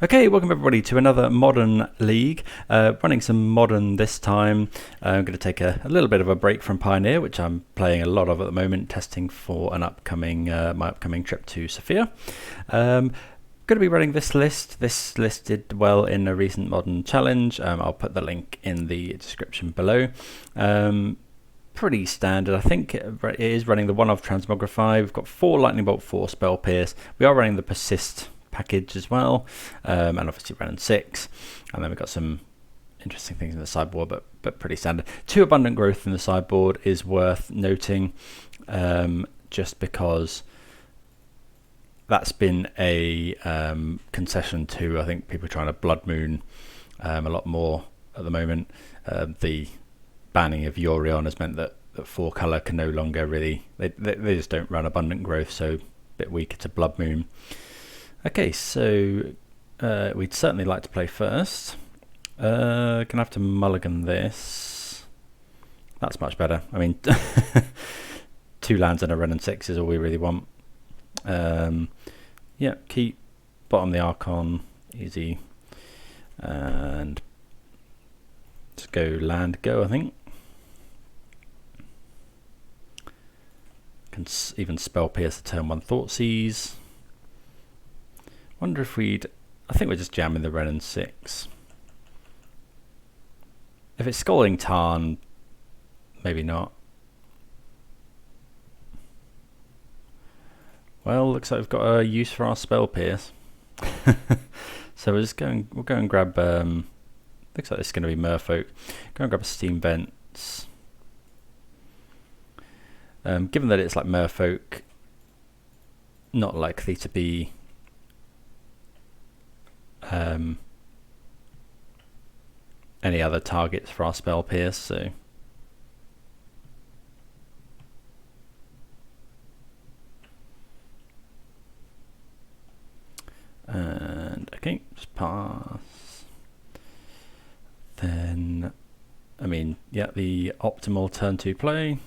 Okay, welcome everybody to another Modern League. Running some Modern this time. I'm going to take a little bit of a break from Pioneer, which I'm playing a lot of at the moment, testing for an upcoming my upcoming trip to Sofia. Going to be running this list. This list did well in a recent Modern challenge. I'll put the link in the description below. Pretty standard. I think it is running the one-off Transmogrify. We've got 4 Lightning Bolt, 4 Spell Pierce. We are running the Persist package as well, and obviously Renin 6, and then we've got some interesting things in the sideboard, but pretty standard. 2 Abundant Growth in the sideboard is worth noting, just because that's been a concession to, I think, people trying to Blood Moon a lot more at the moment. The banning of Yorion has meant that 4 color can no longer really, they just don't run Abundant Growth, so a bit weaker to Blood Moon. Okay, so we'd certainly like to play first. Gonna have to mulligan this. That's much better. I mean, 2 lands and a Renin 6 is all we really want. Yeah, keep bottom the Archon, easy, and just go land go. I think can even Spell Pierce the turn 1 Thoughtseize. Wonder if we'd, I think we're just jamming the Renin 6. If it's Scalding Tarn, maybe not. Well, looks like we've got a use for our Spell Pierce. So we'll go and grab, looks like this is going to be Merfolk. Go and grab a Steam Vents. Given that it's like Merfolk, not likely to be any other targets for our Spell Pierce, so and okay, just pass. Then, I mean, yeah, the optimal turn 2 play.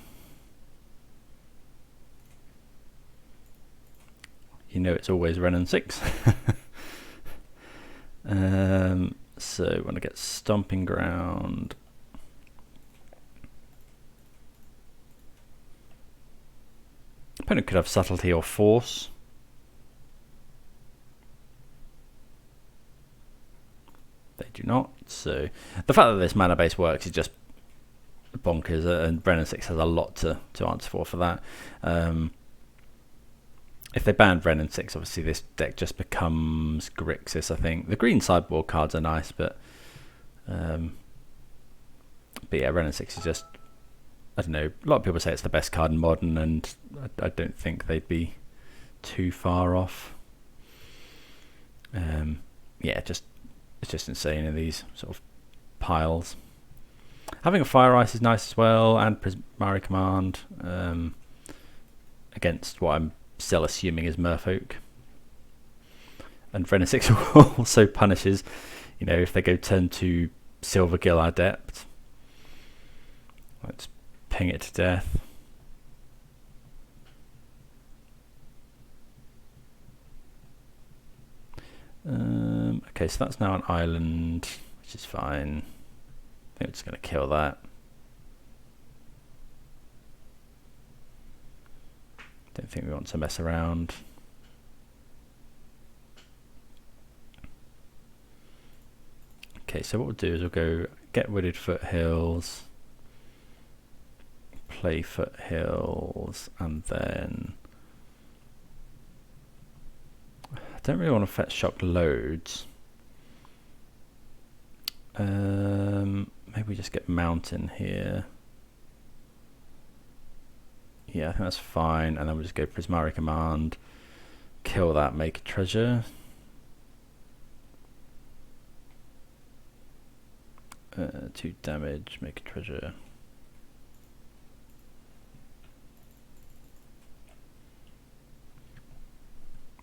You know, it's always Renin 6. So I want to get Stomping Ground. Opponent could have Subtlety or Force. They do not. So the fact that this mana base works is just bonkers, and Renin 6 has a lot to answer for that. If they banned Renin 6, obviously this deck just becomes Grixis, I think. The green sideboard cards are nice, but yeah, Renin 6 is just, I don't know, a lot of people say it's the best card in Modern, and I don't think they'd be too far off. Yeah, it's just insane in these sort of piles. Having a Fire Ice is nice as well, and Prismari Command against what I'm still assuming is Merfolk. And Renin 6 also punishes, you know, if they go turn to Silvergill Adept. Let's ping it to death. Okay, so that's now an island, which is fine. I think we're just going to kill that. Don't think we want to mess around. Okay, so what we'll do is we'll go get Wooded Foothills, play Foothills, and then I don't really want to fetch Shock loads. Maybe we just get Mountain here. Yeah, I think that's fine, and then we'll just go Prismari Command, kill that, make a treasure. 2 damage, make a treasure.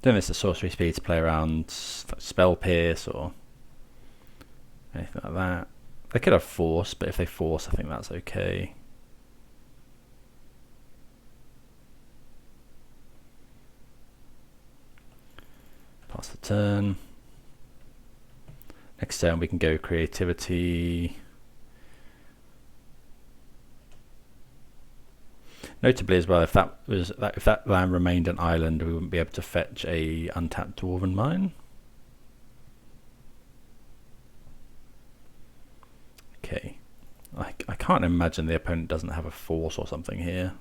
Then there's the sorcery speed to play around Spell Pierce or anything like that. They could have Force, but if they Force, I think that's okay. Pass the turn. Next turn we can go creativity. Notably as well, if that land remained an island, we wouldn't be able to fetch a untapped dwarven mine. Okay, I can't imagine the opponent doesn't have a force or something here.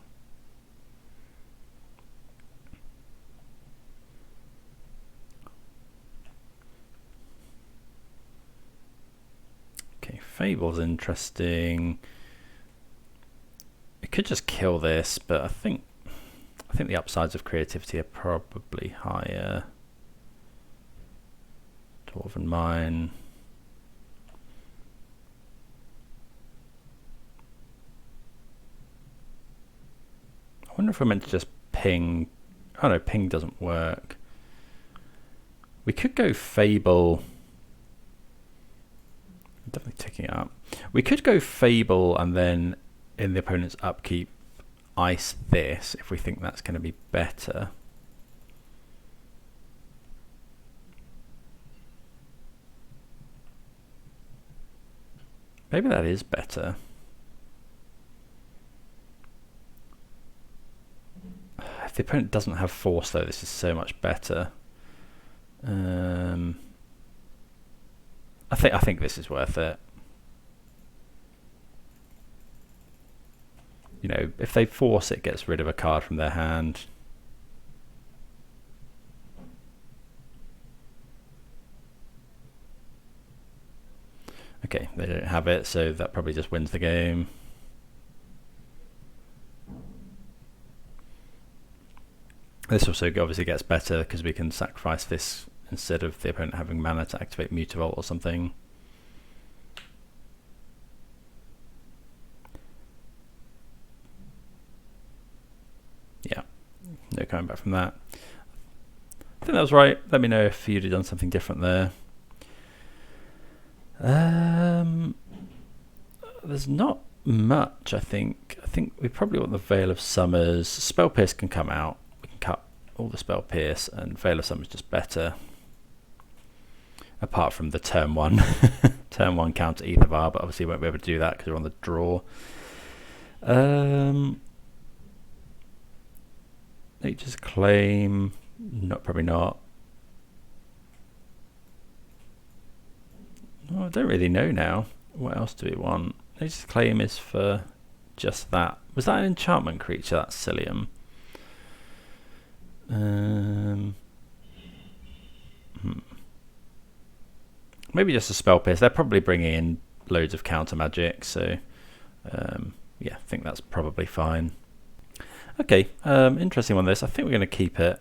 Okay, Fable's interesting. We could just kill this, but I think the upsides of creativity are probably higher. Dwarven mine. I wonder if we're meant to just ping. Oh no, ping doesn't work. We could go Fable. I'm definitely ticking it up. We could go Fable and then in the opponent's upkeep ice this if we think that's going to be better. Maybe that is better. If the opponent doesn't have force though, this is so much better. I think this is worth it. You know, if they force it, gets rid of a card from their hand. Okay, they don't have it, so that probably just wins the game. This also obviously gets better because we can sacrifice this instead of the opponent having mana to activate Mutavault or something. Yeah, no coming back from that. I think that was right. Let me know if you'd have done something different there. There's not much, I think. I think we probably want the Veil of Summers. Spell Pierce can come out. We can cut all the Spell Pierce, and Veil of Summers just better. Apart from the turn 1. Turn 1 counter Aethervar, but obviously we won't be able to do that because we're on the draw. Nature's Claim. Probably not. Oh, I don't really know now. What else do we want? Nature's Claim is for just that. Was that an enchantment creature? That's Cilium. Maybe just a Spell Pierce. They're probably bringing in loads of counter magic, so yeah, I think that's probably fine. Okay, interesting one this. I think we're going to keep it.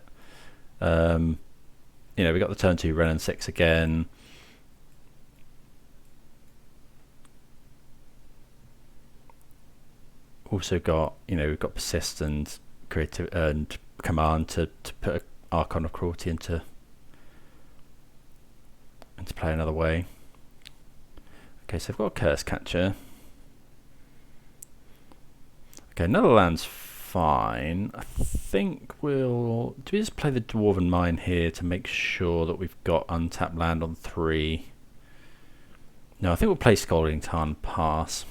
You know, we got the turn 2 Ren and 6 again. Also got, you know, we've got Persist and Creative and Command to put an Archon of Cruelty into play another way. Okay, so I've got a Curse Catcher. Okay, another land's fine. I think do we just play the Dwarven Mine here to make sure that we've got untapped land on 3? No, I think we'll play Scalding Tarn, pass.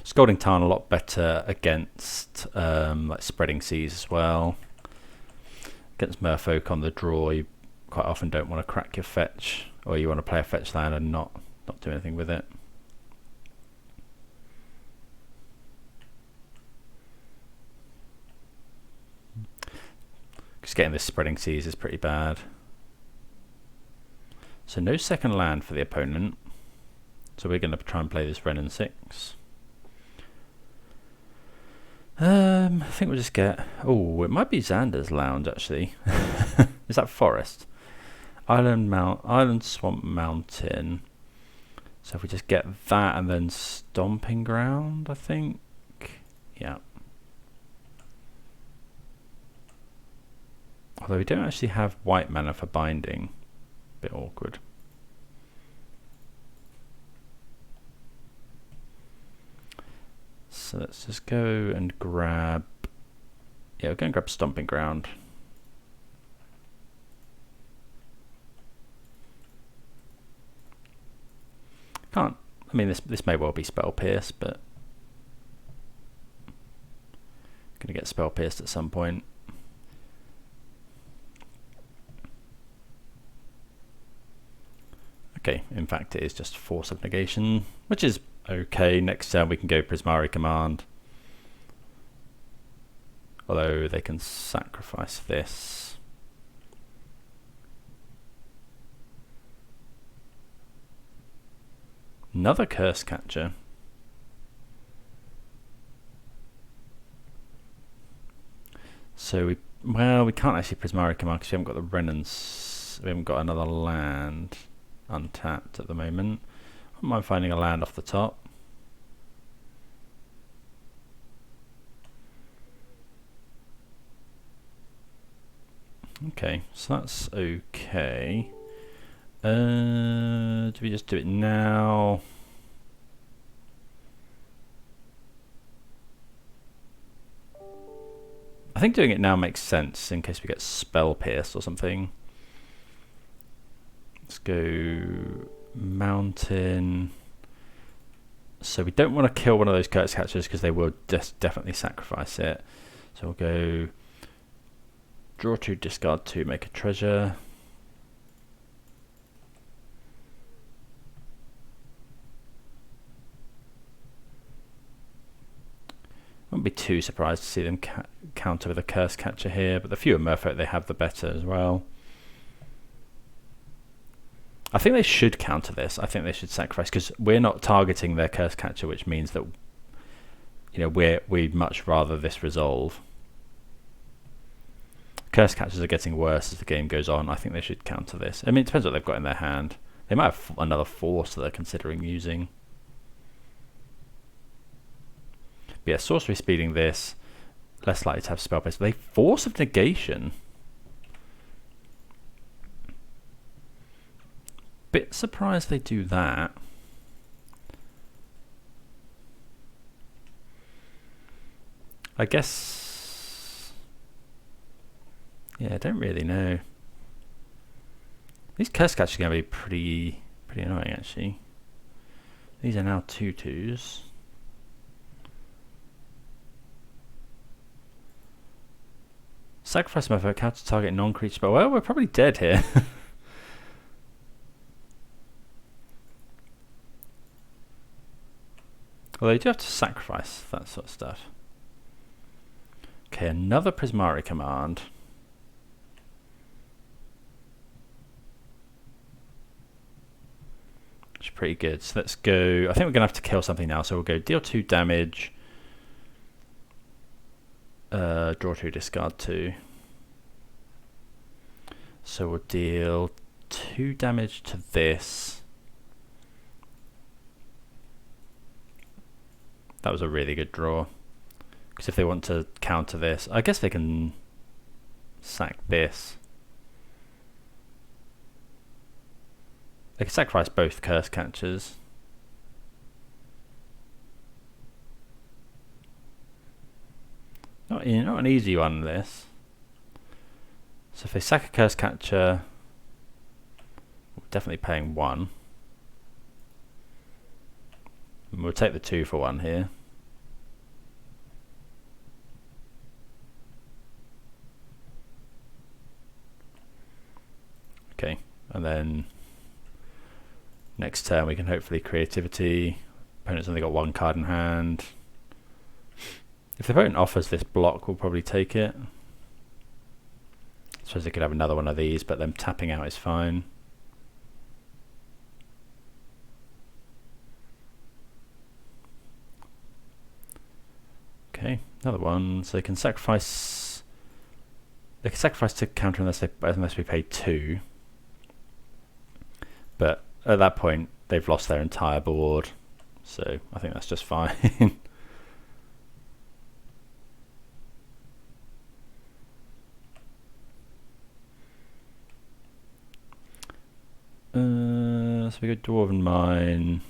Scalding Tarn a lot better against like Spreading Seas as well. Against Merfolk on the draw, you quite often don't want to crack your fetch, or you want to play a fetch land and not do anything with it. Just getting this Spreading Seas is pretty bad. So no second land for the opponent. So we're going to try and play this Ren and 6. I think we'll just get... Oh, it might be Xander's Lounge, actually. Is that Forest? Island Swamp Mountain. So if we just get that and then Stomping Ground, I think. Yeah. Although we don't actually have white mana for binding. Bit awkward. So let's just go and grab... Yeah, we're going to grab Stomping Ground. Can't. I mean, this may well be spell pierce, but gonna get spell pierced at some point. Okay, in fact it is just force of negation, which is okay. Next turn we can go Prismari Command. Although they can sacrifice this. Another Curse Catcher. So we can't actually Prismari Command because we haven't got the Renans. We haven't got another land untapped at the moment. I don't mind finding a land off the top. Okay, so that's okay. Do we just do it now? I think doing it now makes sense in case we get spell pierced or something. Let's go mountain. So we don't want to kill one of those Curse Catchers because they will just definitely sacrifice it. So we'll go draw 2, discard 2, make a treasure. Wouldn't be too surprised to see them counter with a Curse Catcher here, but the fewer Merfolk they have, the better as well. I think they should counter this. I think they should sacrifice because we're not targeting their Curse Catcher, which means that we'd much rather this resolve. Curse Catchers are getting worse as the game goes on. I think they should counter this. I mean, it depends what they've got in their hand. They might have another force that they're considering using. But yeah, sorcery speeding this, less likely to have spell pierce. They force of negation. Bit surprised they do that. I guess. Yeah, I don't really know. These Curse Catchers are going to be pretty annoying actually. These are now 2/2s. Sacrifice Merfolk, how to target non-creature spell. Well, we're probably dead here. Although you do have to sacrifice that sort of stuff. Okay, another Prismari Command. Which is pretty good. So let's go. I think we're going to have to kill something now. So we'll go deal 2 damage. Draw 2, discard 2. So we'll deal 2 damage to this. That was a really good draw. Because if they want to counter this, I guess they can sack this. They can sacrifice both Curse Catchers. Not an easy one, this. So if they sack a Curse Catcher, we're definitely paying 1. And we'll take the 2 for 1 here. Okay, and then next turn we can hopefully Creativity. Opponent's only got 1 card in hand. If the opponent offers this block, we'll probably take it. I suppose they could have another one of these, but them tapping out is fine. Okay, another one. So they can sacrifice. They can sacrifice to counter unless we pay 2. But at that point, they've lost their entire board. So I think that's just fine. So we go Dwarven Mine.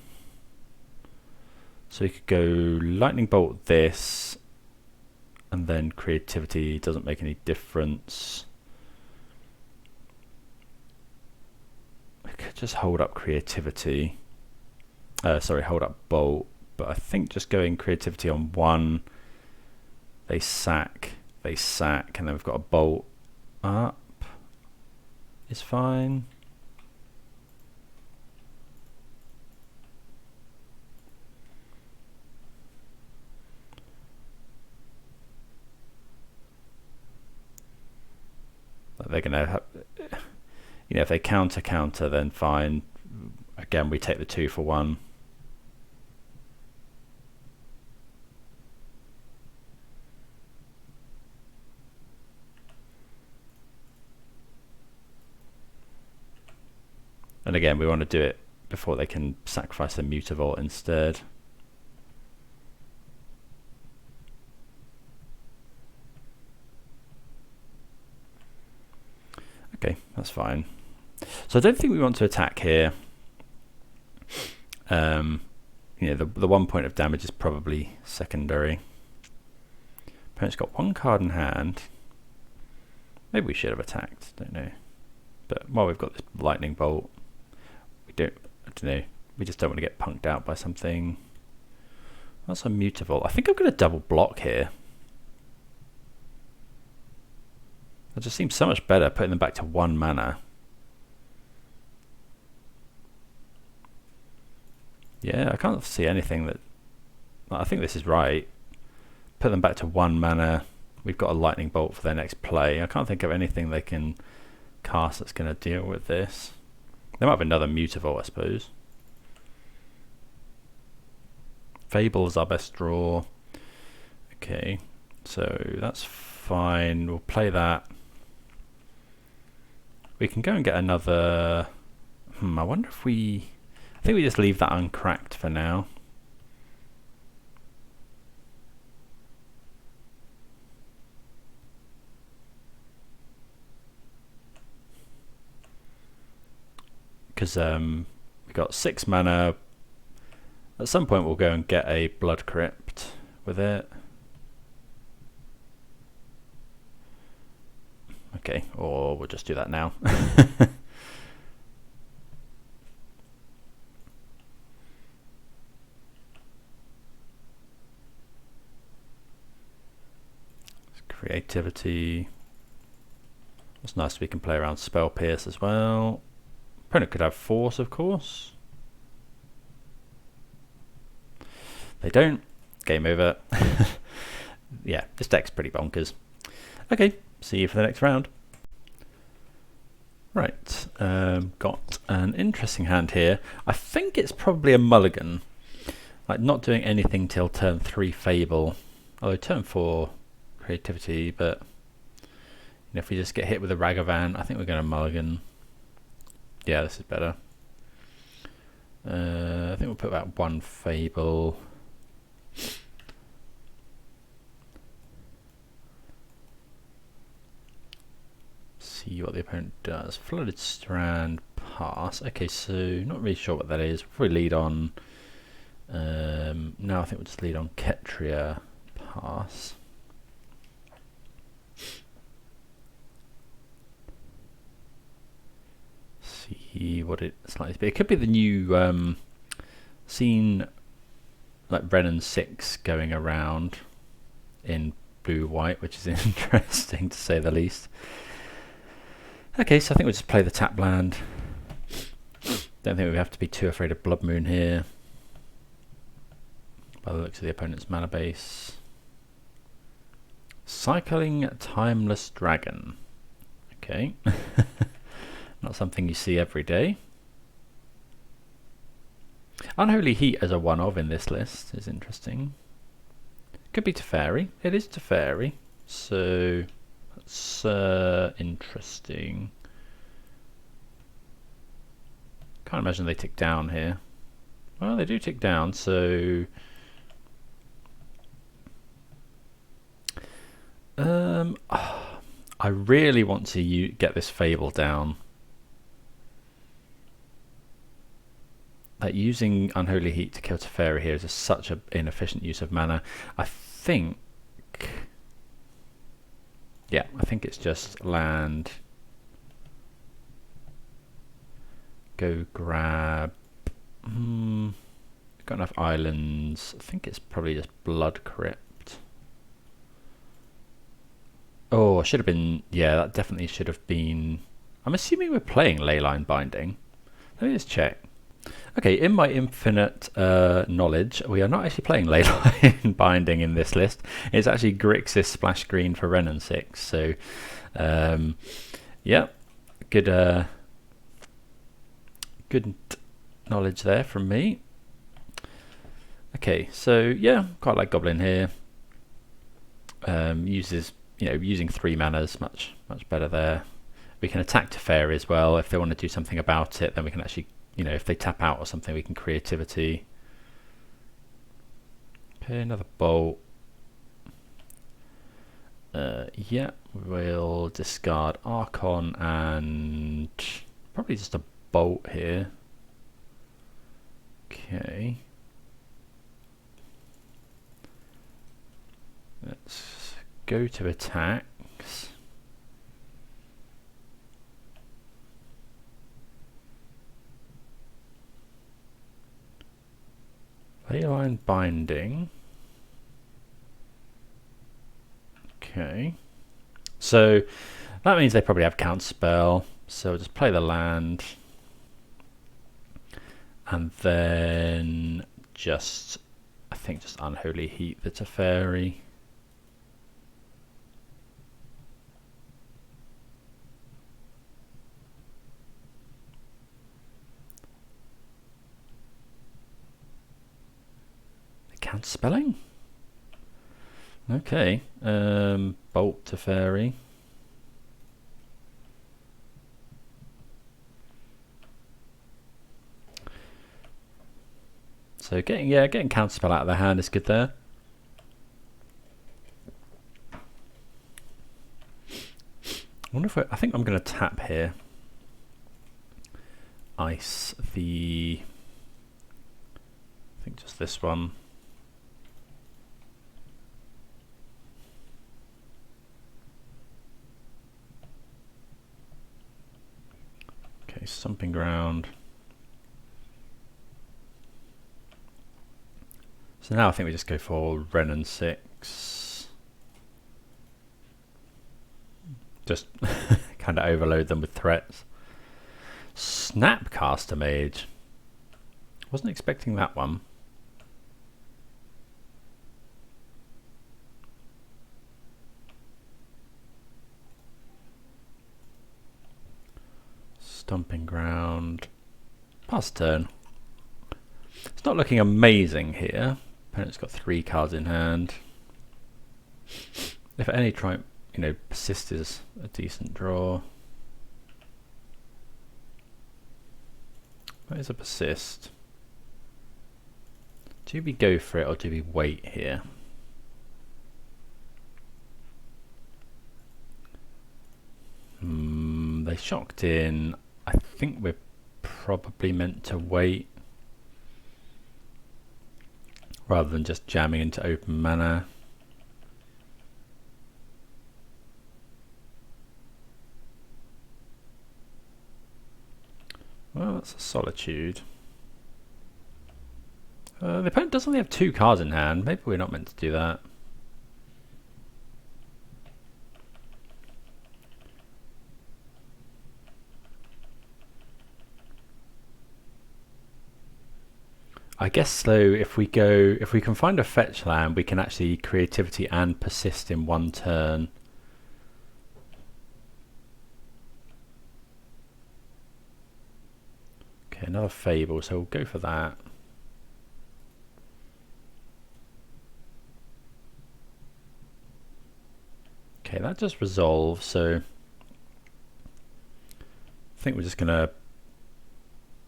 So we could go Lightning Bolt this, and then Creativity doesn't make any difference. We could just hold up Creativity. sorry, hold up bolt. But I think just going creativity on one, they sack, and then we've got a bolt up is fine. But they're gonna have, you know, if they counter, then fine. Again, we take the 2 for 1. And again, we want to do it before they can sacrifice a Mutavault instead. Okay, that's fine. So I don't think we want to attack here. You know, the 1 point of damage is probably secondary. Opponent's got 1 card in hand. Maybe we should have attacked, don't know. But while we've got this lightning bolt, I don't know. We just don't want to get punked out by something. That's a Mutavault. I think I'm going to double block here. That just seems so much better putting them back to 1 mana. Yeah, I can't see anything that... I think this is right. Put them back to 1 mana. We've got a lightning bolt for their next play. I can't think of anything they can cast that's going to deal with this. They might have another Mutavault, I suppose. Fable is our best draw. Okay, so that's fine. We'll play that. We can go and get another... I wonder if we... I think we just leave that uncracked for now. Because we got 6 mana. At some point we'll go and get a Blood Crypt with it. Okay, or we'll just do that now. Creativity. It's nice we can play around Spell Pierce as well. Opponent could have Force, of course. They don't. Game over. Yeah, this deck's pretty bonkers. Okay, see you for the next round. Right, got an interesting hand here. I think it's probably a mulligan. Like not doing anything till turn 3 Fable. Although turn 4 Creativity, but you know, if we just get hit with a Ragavan, I think we're going to mulligan. Yeah, this is better. I think we'll put about 1 Fable. See what the opponent does. Flooded Strand, pass. Okay, so not really sure what that is. We'll probably lead on. No, I think we'll just lead on Ketria, pass. See what it's likely to be. It could be the new seen like Brennan 6 going around in blue-white, which is interesting to say the least. Okay, so I think we'll just play the tap land. Don't think we have to be too afraid of Blood Moon here. By the looks of the opponent's mana base. Cycling Timeless Dragon. Okay. Not something you see every day. Unholy Heat as a one-of in this list is interesting. Could be Teferi. It is Teferi. So that's interesting. Can't imagine they tick down here. Well, they do tick down, so I really want to get this Fable down. Like using Unholy Heat to kill Teferi here is just such an inefficient use of mana. I think, yeah, I think it's just land. Go grab. got enough islands. I think it's probably just Blood Crypt. Oh, I should have been... Yeah, that definitely should have been... I'm assuming we're playing Leyline Binding. Let me just check. Okay, in my infinite knowledge, we are not actually playing Leyline Binding in this list. It's actually Grixis Splash Green for Ren and 6. So, yeah, good good knowledge there from me. Okay, so yeah, quite like Goblin here. Uses, using 3 manas, much better there. We can attack Teferi as well. If they want to do something about it, then we can actually, if they tap out or something, we can Creativity. Okay, another Bolt. Yeah, we'll discard Archon and probably just a Bolt here. Okay. Let's go to attacks. Leyline Binding. Okay. So that means they probably have Counterspell. So we'll just play the land. And then I think just Unholy Heat the Teferi. Counterspelling? Okay. Bolt Teferi. So getting Counterspell out of their hand is good there. I wonder if I think I'm going to tap here. Ice the... I think just this one. Okay, Stomping Ground. So now I think we just go for Ren and 6. Just kind of overload them with threats. Snapcaster Mage. Wasn't expecting that one. Stomping Ground. Pass turn. It's not looking amazing here. Opponent's got 3 cards in hand. If at any try, Persist is a decent draw. What is a Persist? Do we go for it or do we wait here? They shocked in. I think we're probably meant to wait rather than just jamming into open mana. Well, that's a Solitude. The opponent does only have 2 cards in hand. Maybe we're not meant to do that. I guess though, if we can find a fetch land, we can actually Creativity and Persist in one turn. Okay, another Fable, so we'll go for that. Okay, that just resolves, so I think we're just gonna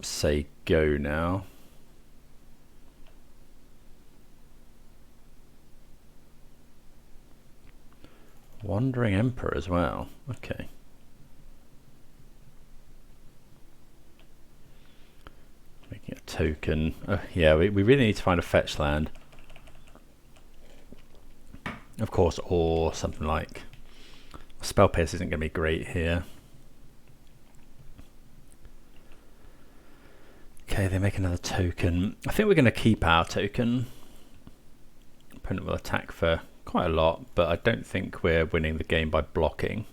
say go now. Wandering Emperor as well. Okay. Making a token. Yeah, we really need to find a fetch land. Of course, or something like Spell Pierce isn't going to be great here. Okay, they make another token. I think we're going to keep our token. Opponent will attack for quite a lot, but I don't think we're winning the game by blocking.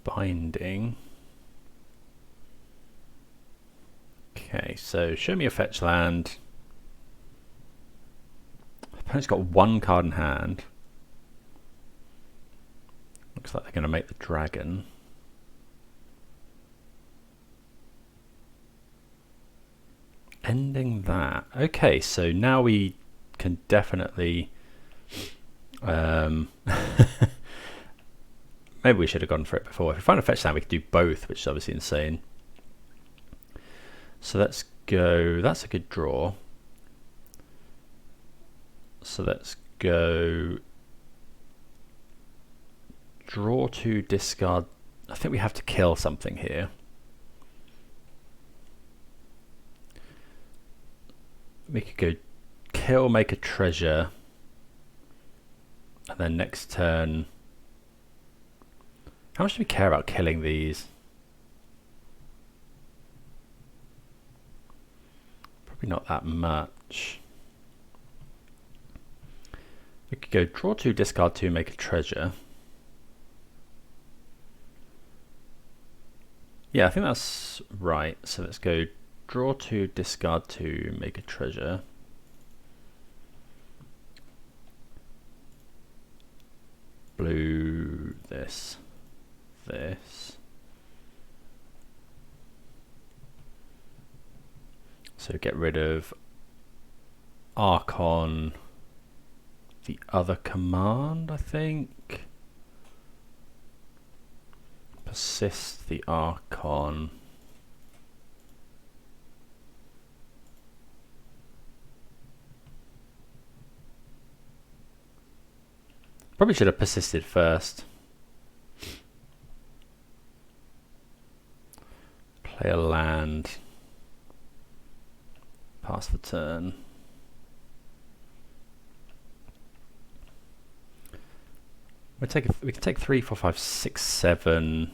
Binding. Okay, so show me a fetch land. Opponent's got one card in hand. Looks like they're going to make the dragon. Ending that. Okay, so now we can definitely... maybe we should have gone for it before. If we find a fetch land, we could do both, which is obviously insane. So let's go... That's a good draw. So let's go... Draw to discard... I think we have to kill something here. We could go kill, make a treasure, and then next turn... How much do we care about killing these? Probably not that much. We could go draw 2, discard 2, make a treasure. Yeah, I think that's right. So let's go draw 2, discard 2, make a treasure. Blue, this. So get rid of Archon, the other command, I think. Persist the Archon. Probably should have persisted first. Play a land. Pass the turn. We can take 3, 4, 5, 6, 7.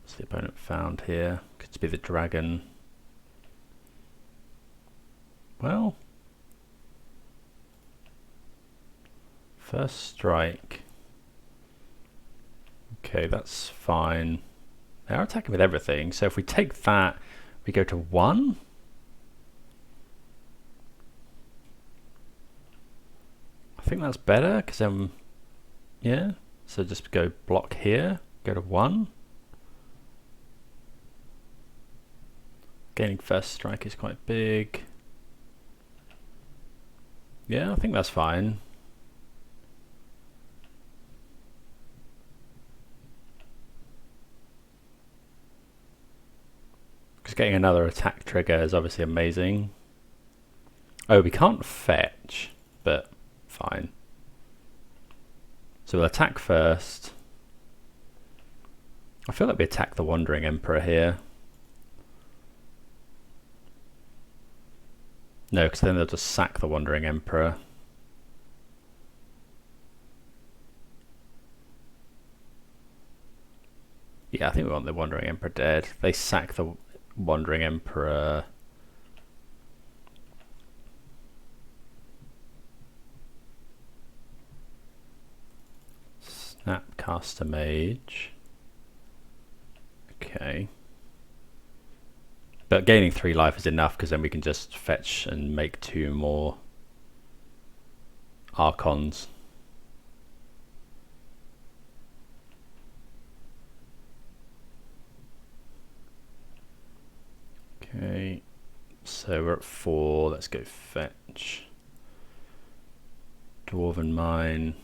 What's the opponent found here? Could be the dragon. Well, first strike. Okay, that's fine. They are attacking with everything, so if we take that, we go to 1. I think that's better, because then, yeah, so just go block here, go to 1. Gaining first strike is quite big. Yeah, I think that's fine. Because getting another attack trigger is obviously amazing. Oh, we can't fetch, but fine. So we'll attack first. I feel like we attack the Wandering Emperor here. No, because then they'll just sack the Wandering Emperor. Yeah, I think we want the Wandering Emperor dead. They sack the Wandering Emperor. Snapcaster Mage. Okay. But gaining 3 life is enough, because then we can just fetch and make 2 more archons. Okay, so we're at 4. Let's go fetch. Dwarven Mine.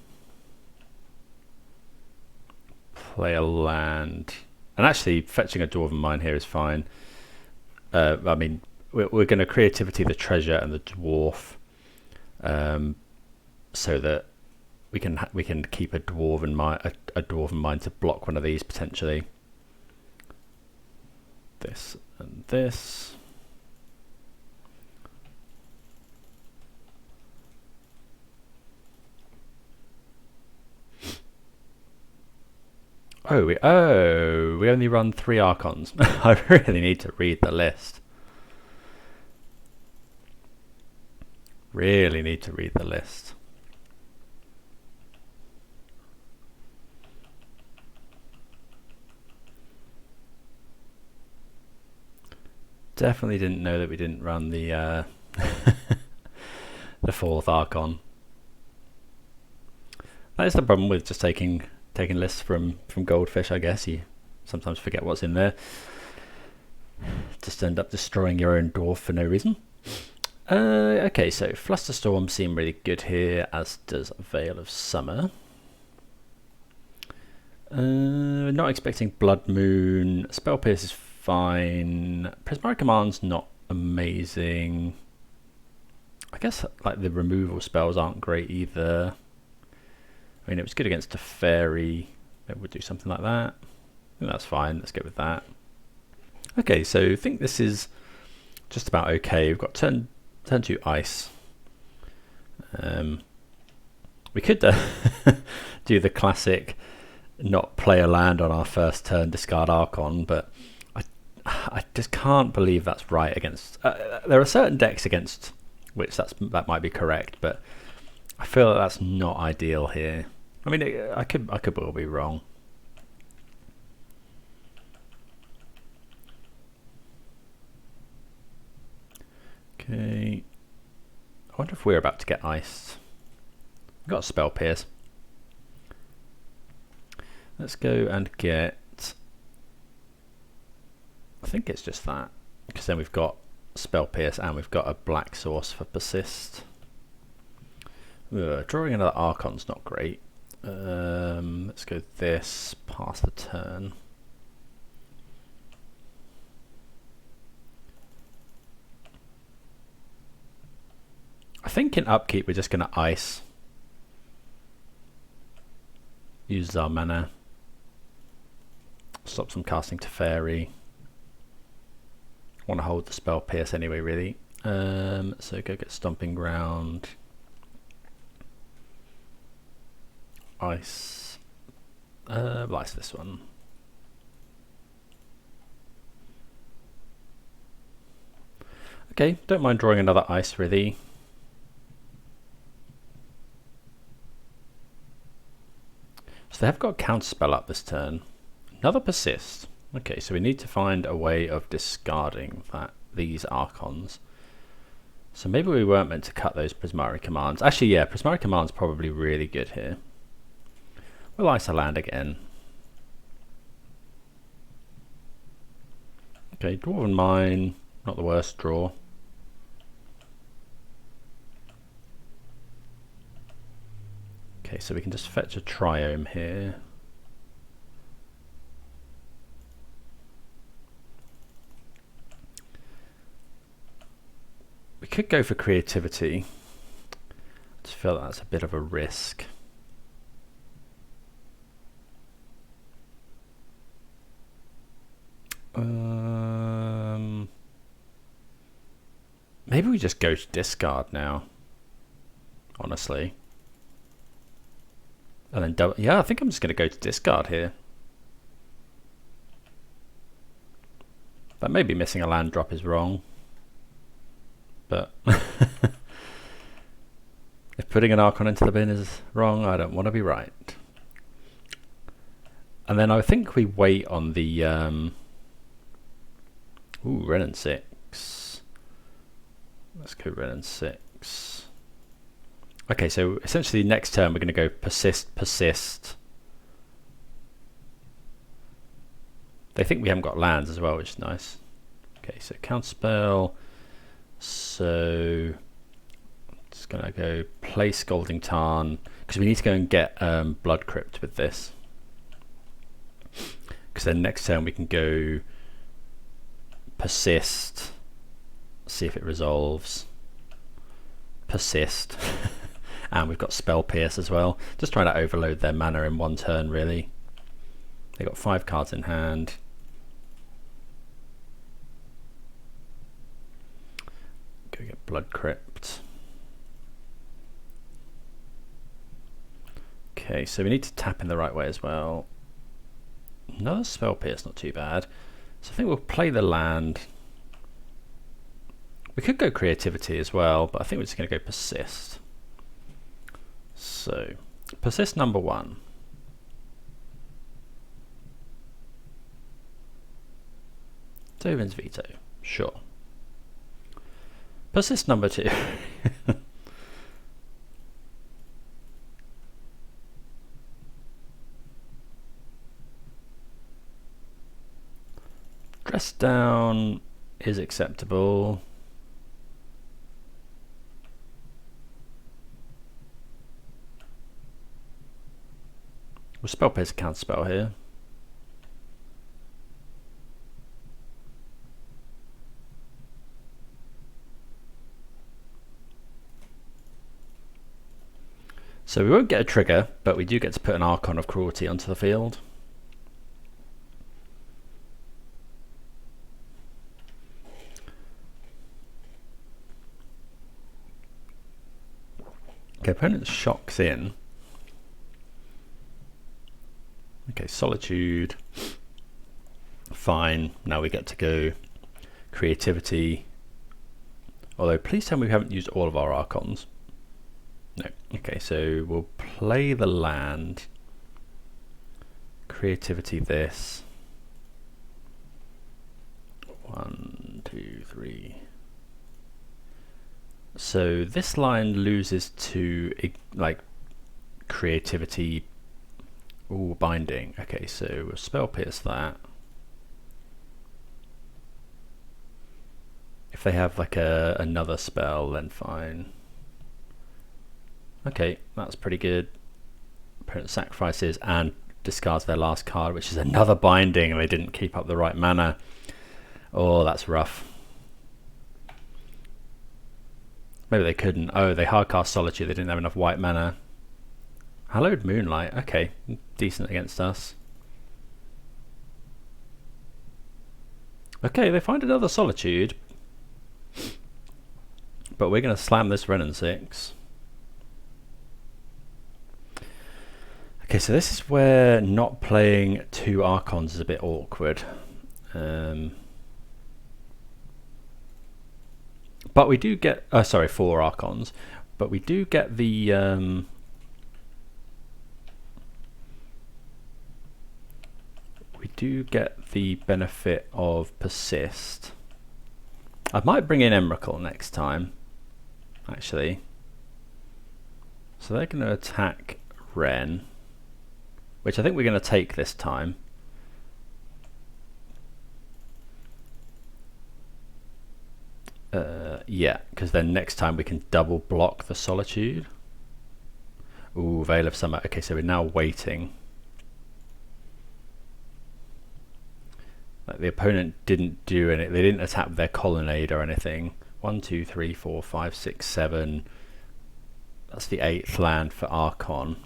Play a land. And actually, fetching a Dwarven Mine here is fine. I mean, we're going to creativity the treasure and the dwarf, so that we can keep a dwarven mine to block one of these potentially. This and this. We only run 3 archons. I really need to read the list. Really need to read the list. Definitely didn't know that we didn't run the the 4th archon. That is the problem with just taking lists from Goldfish, I guess. You sometimes forget what's in there. Just end up destroying your own dwarf for no reason. Okay, so Flusterstorm seem really good here, as does Veil of Summer. Not expecting Blood Moon. Spell Pierce is fine. Prismatic Command's not amazing. I guess like the removal spells aren't great either. I mean, it was good against a fairy. It would do something like that. I think that's fine. Let's go with that. Okay, so I think this is just about okay. We've got turn 2 ice. We could do the classic not play a land on our first turn, discard Archon, but I just can't believe that's right against... there are certain decks against which that might be correct, but I feel that that's not ideal here. I mean, I could well be wrong. Okay. I wonder if we're about to get iced. We've got a Spell Pierce. Let's go and get... I think it's just that, because then we've got Spell Pierce and we've got a black source for Persist. Drawing another Archon's not great. Let's go this, pass the turn. I think in upkeep we're just going to ice. Use our mana. Stop some casting to fairy. Want to hold the Spell Pierce anyway, really. So go get Stomping Ground. Ice. Ice this one. Okay, don't mind drawing another ice, really. So they have got a counter spell up this turn. Another Persist. Okay, so we need to find a way of discarding these Archons. So maybe we weren't meant to cut those Prismari Commands. Actually, yeah, Prismari Command's probably really good here. We'll ice a land again. Okay, Dwarven Mine, not the worst draw. Okay, so we can just fetch a Triome here. We could go for Creativity. I just feel that's a bit of a risk. Maybe we just go to discard now, honestly. And then double, yeah, I think I'm just going to go to discard here. But maybe missing a land drop is wrong. But if putting an Archon into the bin is wrong, I don't want to be right. And then I think we wait on the Ren and 6. Let's go Ren and 6. Okay, so essentially next turn we're going to go Persist, Persist. They think we haven't got lands as well, which is nice. Okay, so counterspell. So I'm just going to go play Scalding Tarn, because we need to go and get Blood Crypt with this. Because then next turn we can go Persist, see if it resolves. Persist. And we've got Spell Pierce as well. Just trying to overload their mana in one turn, really. They got 5 cards in hand. Go get Blood Crypt. Okay, so we need to tap in the right way as well. Another spell pierce, not too bad. So I think we'll play the land. We could go creativity as well, but I think we're just going to go persist. So persist number 1. Dovin's veto, sure. Persist number 2. Dress down is acceptable. We'll spell pierce a counter spell here. So we won't get a trigger, but we do get to put an Archon of Cruelty onto the field. Okay, opponent shocks in. Okay, Solitude. Fine, now we get to go creativity. Although, please tell me we haven't used all of our Archons. No. Okay, so we'll play the land. Creativity this. 1, 2, 3. So this line loses to like creativity. Ooh, binding. Okay, so we'll spell pierce that. If they have like another spell, then fine. Okay, that's pretty good. Opponent sacrifices and discards their last card, which is another binding, and they didn't keep up the right mana. Oh, that's rough. Maybe they couldn't. Oh, they hardcast Solitude. They didn't have enough white mana. Hallowed Moonlight. Okay, decent against us. Okay, they find another Solitude. But we're going to slam this Wrenn and 6. Okay, so this is where not playing 2 Archons is a bit awkward. But we do get, sorry, 4 Archons. But we do get the benefit of persist. I might bring in Emrakul next time, actually. So they're going to attack Wrenn, which I think we're going to take this time. Yeah, because then next time we can double block the Solitude. Ooh, Veil of Summer. Okay, so we're now waiting. Like the opponent didn't do any. They didn't attack their colonnade or anything. 1, 2, 3, 4, 5, 6, 7. That's the 8th land for Archon.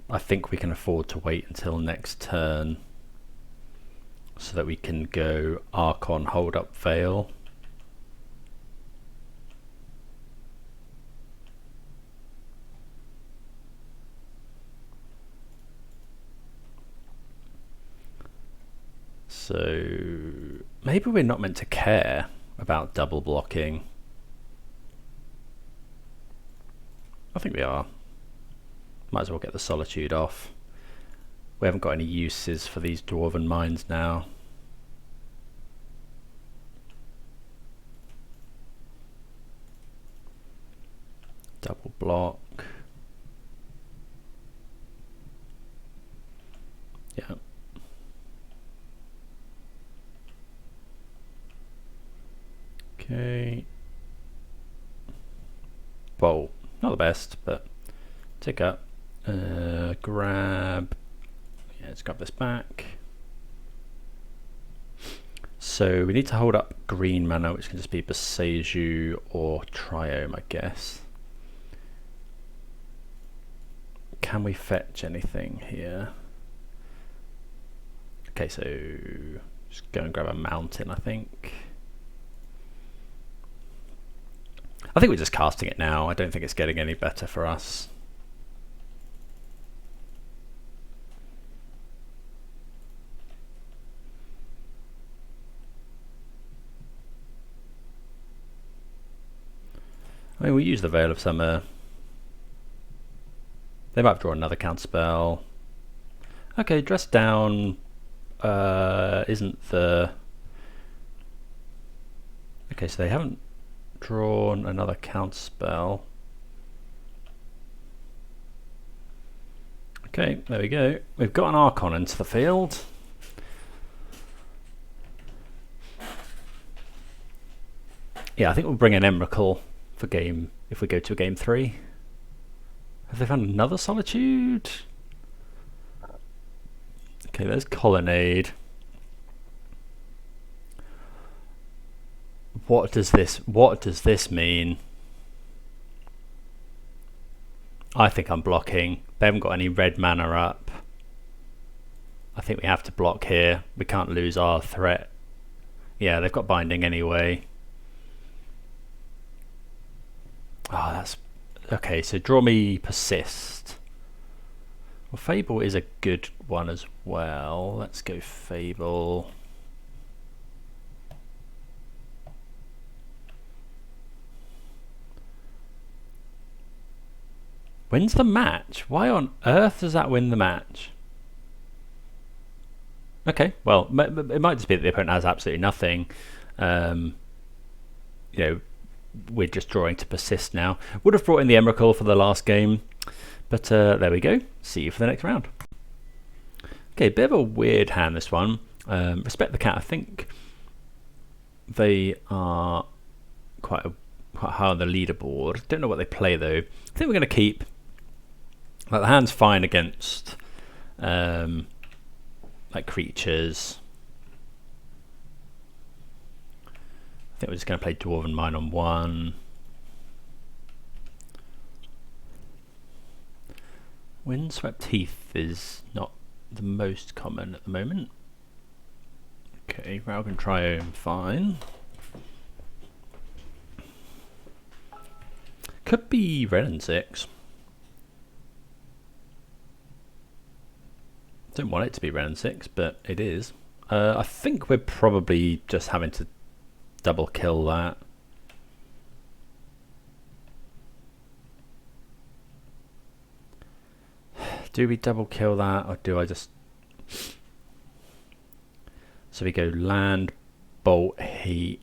I think we can afford to wait until next turn so that we can go Archon, hold up Veil. So maybe we're not meant to care about double blocking. I think we are. Might as well get the Solitude off. We haven't got any uses for these Dwarven Mines now. Double block. Yeah. Okay. Bolt. Not the best, but tick up. Grab. Yeah, let's grab this back. So we need to hold up green mana, which can just be Boseiju or Triome, I guess. Can we fetch anything here? Okay, so just go and grab a mountain, I think. I think we're just casting it now. I don't think it's getting any better for us. I mean, we'll use the Veil of Summer. They might draw another counterspell. Okay, Dress Down isn't the... Okay, so they haven't drawn another counterspell. Okay, there we go. We've got an Archon into the field. Yeah, I think we'll bring an Emrakul for game if we go to a game 3. Have they found another Solitude? Okay, there's Colonnade. What does this mean? I think I'm blocking. They haven't got any red mana up. I think we have to block here. We can't lose our threat. Yeah, they've got binding anyway. Oh, that's okay. So draw me Persist. Well, Fable is a good one as well. Let's go Fable. Wins the match? Why on earth does that win the match? Okay, well, it might just be that the opponent has absolutely nothing. You know, we're just drawing to Persist now. Would have brought in the Emrakul for the last game, but there we go. See you for the next round. Okay, bit of a weird hand this one. Respect the Cat. I think they are quite high on the leaderboard. Don't know what they play though. I think we're going to keep. Like, the hand's fine against like creatures. I think we're just going to play Dwarven Mine on 1. Windswept Heath is not the most common at the moment. Okay, Ralgan Triome, fine. Could be red and 6. Don't want it to be red and 6, but it is. I think we're probably just having to double kill that. Do we double kill that, or do I just... So we go land, bolt, heat.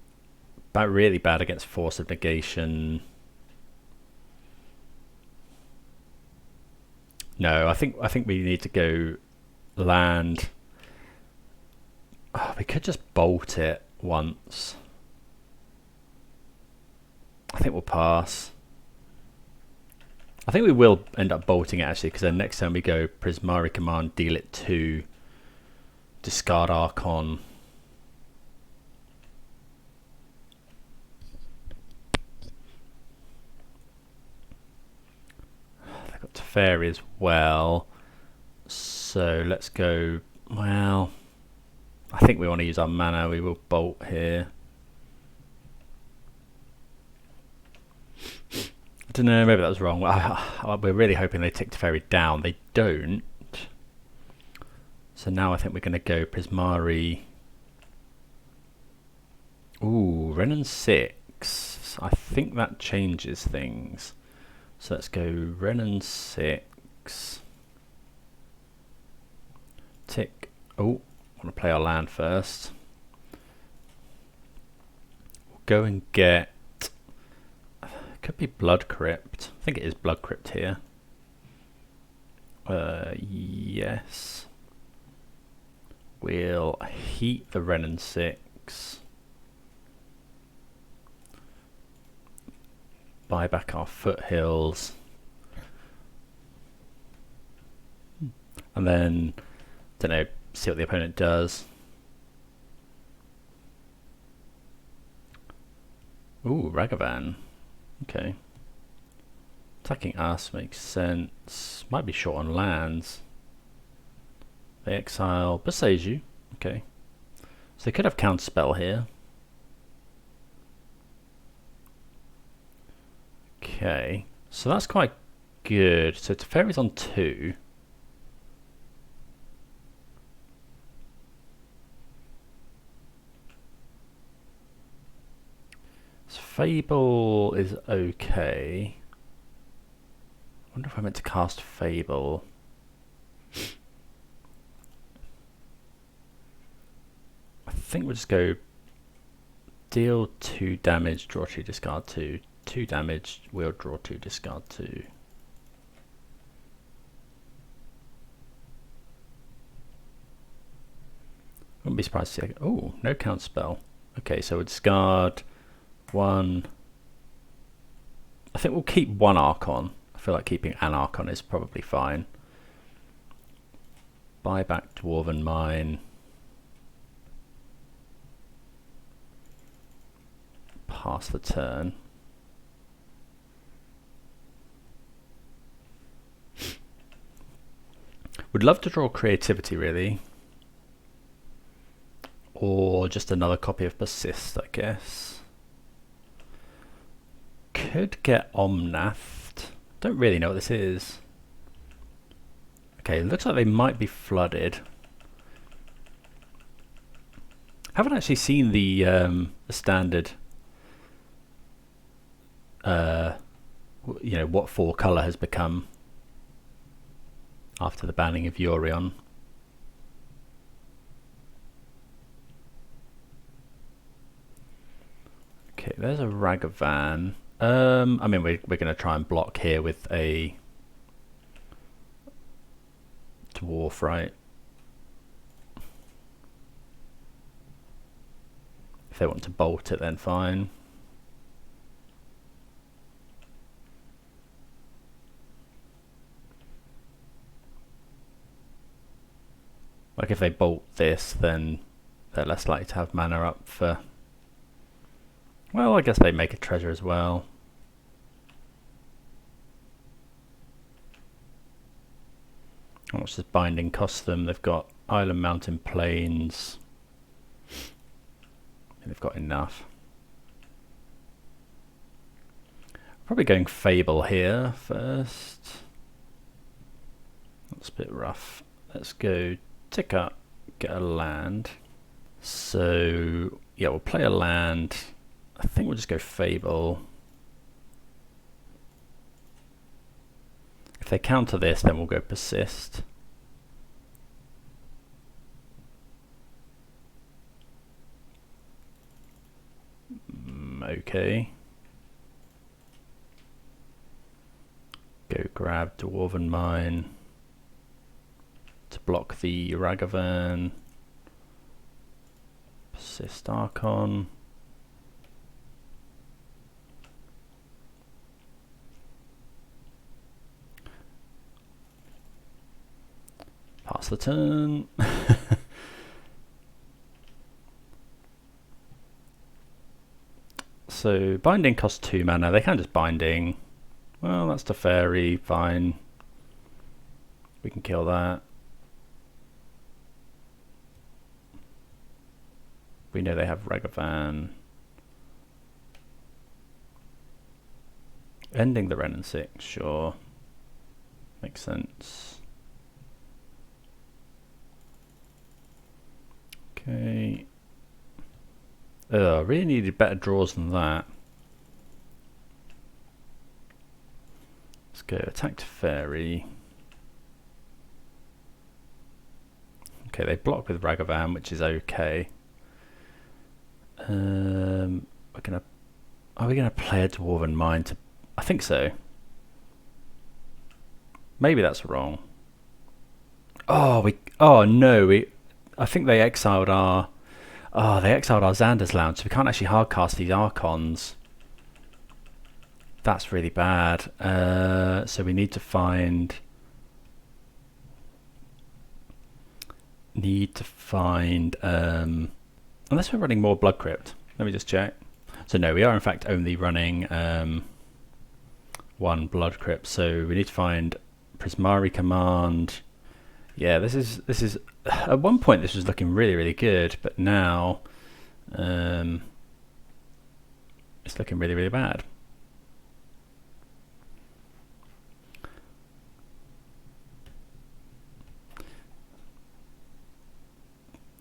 But really bad against Force of Negation. No, I think we need to go land. Oh, we could just bolt it once. I think we'll pass. I think we will end up bolting it actually, because then next time we go Prismari Command, deal it 2, discard Archon. They've got Teferi as well. So let's go, well, I think we want to use our mana. We will bolt here. I don't know, maybe that was wrong. We're really hoping they take Teferi down. They don't. So now I think we're going to go Prismari. Ooh, Renin 6. I think that changes things. So let's go Renin 6. Tick. Oh, want to play our land first. We'll go and get... Could be Blood Crypt. I think it is Blood Crypt here. Yes. We'll heat the Renin 6. Buy back our foothills. And then, don't know, see what the opponent does. Ooh, Ragavan. Okay. Attacking us makes sense. Might be short on lands. They exile Boseiju. Okay. So they could have counterspell here. Okay. So that's quite good. So Teferi's on 2. Fable is okay. I wonder if I meant to cast Fable. I think we'll just go deal 2 damage, draw 2, discard 2. 2 damage, we'll draw 2, discard 2. Wouldn't be surprised to see. Oh, no count spell. Okay, so we'll discard 1. I think we'll keep 1 Archon. I feel like keeping an Archon is probably fine. Buy back Dwarven Mine. Pass the turn. Would love to draw Creativity, really. Or just another copy of Persist, I guess. Could get Omnath. Don't really know what this is. Okay, looks like they might be flooded. Haven't actually seen the standard. You know what 4 color has become after the banning of Yorion. Okay, there's a Ragavan. I mean, we're going to try and block here with a dwarf, right? If they want to bolt it, then fine. Like if they bolt this, then they're less likely to have mana up for... Well, I guess they make a treasure as well. How much does binding cost them? They've got Island Mountain Plains. They've got enough. Probably going Fable here first. That's a bit rough. Let's go tick up, get a land. So yeah, we'll play a land. I think we'll just go Fable. If they counter this, then we'll go Persist. Okay. Go grab Dwarven Mine to block the Ragavan. Persist Archon. Pass the turn. So binding costs 2 mana. They can just binding. Well, that's the fairy. Fine. We can kill that. We know they have Ragavan. Ending the Ren and 6, sure. Makes sense. Okay. I really needed better draws than that. Let's go attack to fairy. Okay, they block with Ragavan, which is okay. Are we gonna play a Dwarven Mine to? I think so. Maybe that's wrong. Oh no, I think they exiled our. Oh, they exiled our Xander's Lounge, so we can't actually hardcast these Archons. That's really bad. So we need to find. Unless we're running more Blood Crypt. Let me just check. So no, we are in fact only running 1 Blood Crypt. So we need to find Prismari Command. Yeah, this is at one point this was looking really good, but now it's looking really bad.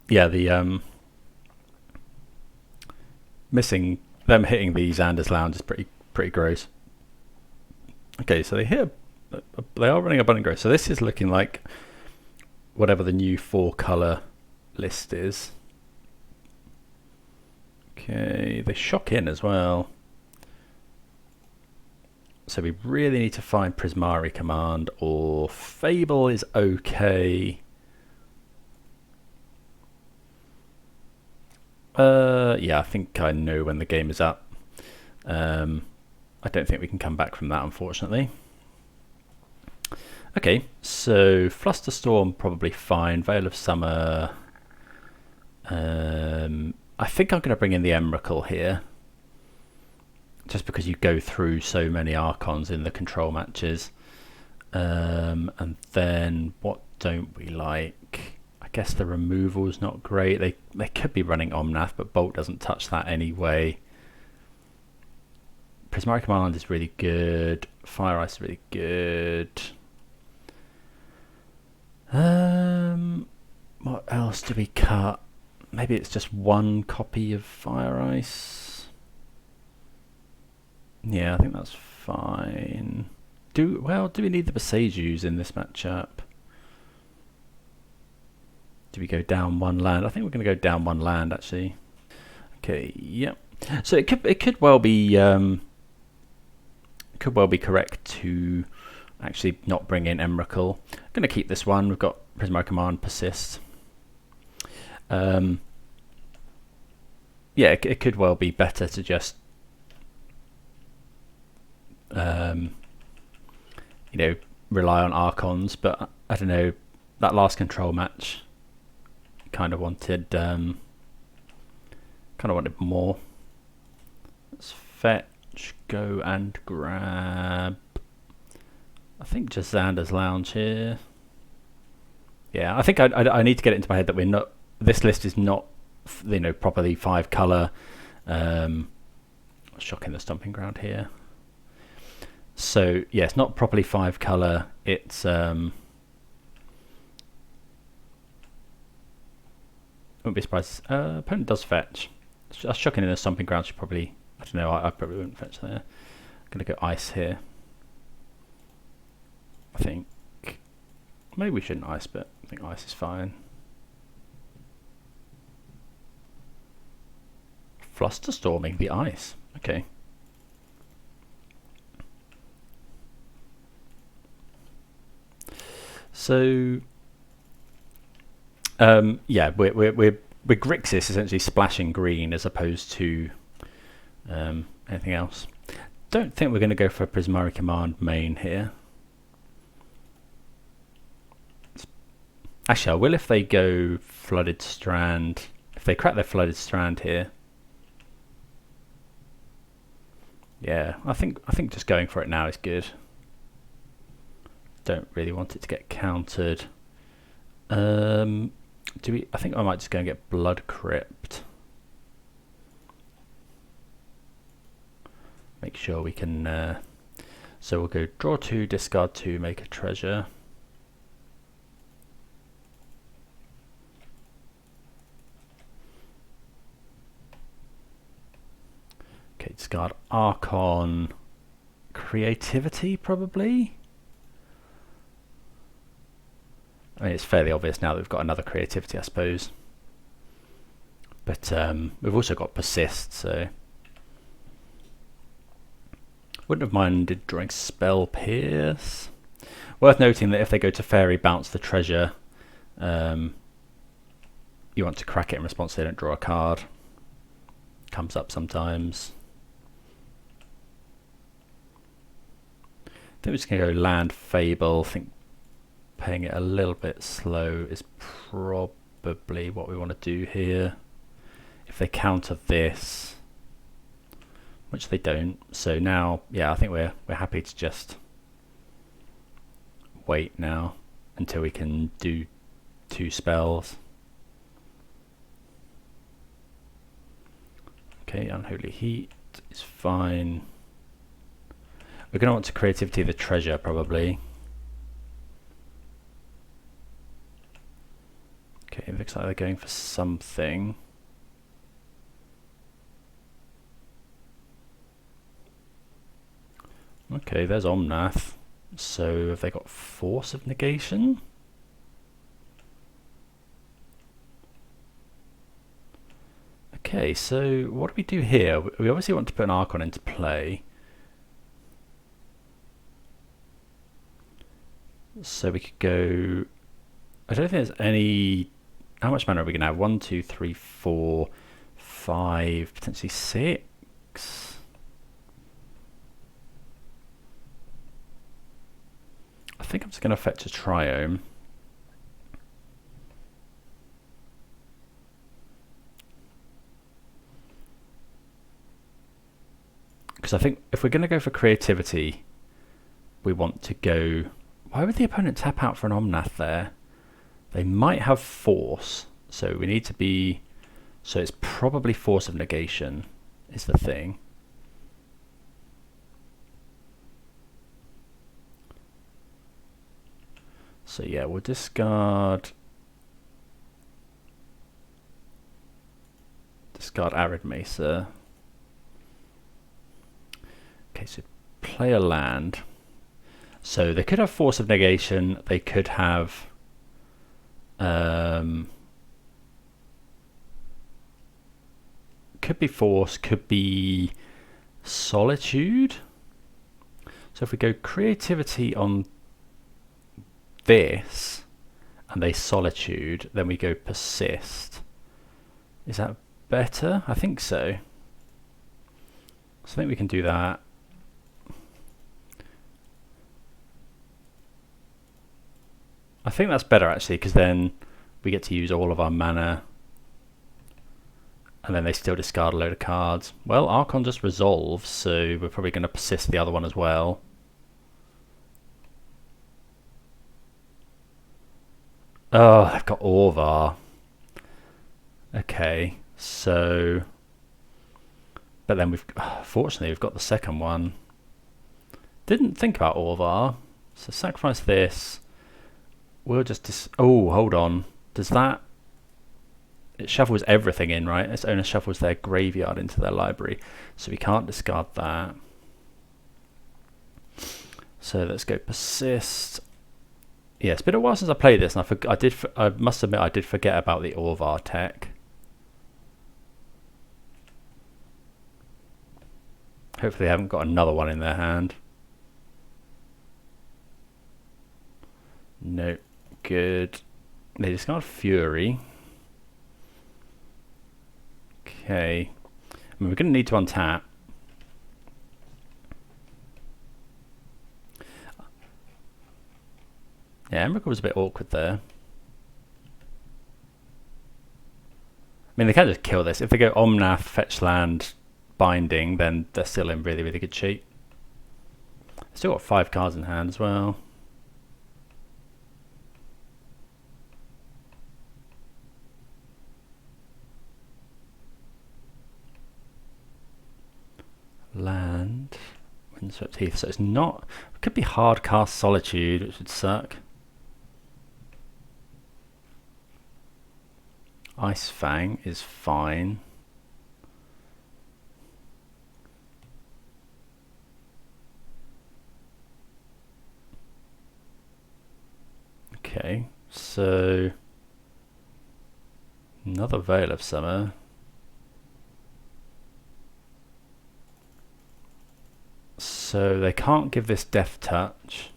Yeah, the missing them hitting the Xander's Lounge is pretty gross. Okay, so they are running abundant growth. So this is looking like whatever the new 4-color list is. Okay, they shock in as well. So we really need to find Prismari Command, or Fable is okay. Yeah, I think I know when the game is up. I don't think we can come back from that, unfortunately. Okay, so Flusterstorm probably fine. Veil of Summer. I think I'm going to bring in the Emrakul here, just because you go through so many archons in the control matches. And then what don't we like? I guess the removal is not great. They could be running Omnath, but Bolt doesn't touch that anyway. Prismari Command is really good. Fire Ice is really good. What else do we cut? Maybe it's just one copy of Fire Ice. Yeah, I think that's fine. Do we need the Besejus in this matchup? Do we go down one land? I think we're going to go down one land, actually. Okay, yep. So it could well be correct to actually not bring in Emrakul. I'm going to keep this one. We've got Prismari Command, Persist. Yeah, it could well be better to just rely on Archons, but I don't know, that last control match kind of wanted more. Let's fetch, go and grab, I think, just Xander's Lounge here. Yeah, I think I need to get it into my head that this list is not properly 5-color. Shocking the Stomping Ground here. So yeah, it's not properly 5-color. It's wouldn't be surprised. Opponent does fetch. Shocking in the Stomping Ground should probably, I don't know, I probably wouldn't fetch there. I'm gonna go Ice here. I think maybe we shouldn't Ice, but I think Ice is fine. Flusterstorming the Ice. Okay. So yeah, we're Grixis essentially splashing green as opposed to anything else. Don't think we're going to go for a Prismari Command main here. Actually, I will if they go Flooded Strand. If they crack their Flooded Strand here. Yeah, I think just going for it now is good. Don't really want it to get countered. I think I might just go and get Blood Crypt. Make sure we can. So we'll go draw 2, discard 2, make a treasure. Okay, discard Archon. Creativity, probably. I mean, it's fairly obvious now that we've got another Creativity, I suppose. But we've also got Persist, so wouldn't have minded drawing Spell Pierce. Worth noting that if they go to Fairy, bounce the treasure, you want to crack it in response so they don't draw a card. Comes up sometimes. I think we're just going to go Land Fable. I think playing it a little bit slow is probably what we want to do here. If they counter this, which they don't, so now, yeah, I think we're happy to just wait now until we can do 2 spells. Okay, Unholy Heat is fine. We're going to want to Creativity the treasure, probably. Okay, it looks like they're going for something. Okay, there's Omnath. So have they got Force of Negation? Okay, so what do we do here? We obviously want to put an Archon into play. So we could go... I don't think there's any... How much mana are we going to have? 1, 2, 3, 4, 5, potentially 6? I think I'm just going to fetch a Triome. Because I think if we're going to go for creativity, we want to go... Why would the opponent tap out for an Omnath there? They might have Force, so we need to be... So it's probably Force of Negation is the thing. So yeah, we'll discard Arid Mesa. Okay, so play a land. So they could have Force of Negation, they could have could be Force, could be Solitude. So if we go creativity on this and they Solitude, then we go Persist. Is that better? I think so. So I think we can do that. I think that's better actually, because then we get to use all of our mana and then they still discard a load of cards. Well, Archon just resolves, so we're probably going to persist the other one as well. Oh, I've got Orvar. Okay, so... But then fortunately we've got the second one. Didn't think about Orvar, so sacrifice this. We'll just... oh, hold on. Does that... It shuffles everything in, right? Its owner shuffles their graveyard into their library. So we can't discard that. So let's go persist. Yeah, it's been a while since I played this, and I must admit I did forget about the Orvar tech. Hopefully they haven't got another one in their hand. No, good. They discard Fury. Okay. I mean, we're going to need to untap. Yeah, Emrakul was a bit awkward there. I mean, they can't just kill this. If they go Omnath, fetch land, binding, then they're still in really, really good shape. Still got 5 cards in hand as well. Land, Windswept Heath. So it's not... It could be hard cast Solitude, which would suck. Ice Fang is fine. Okay, so another Veil of Summer. So they can't give this Death Touch.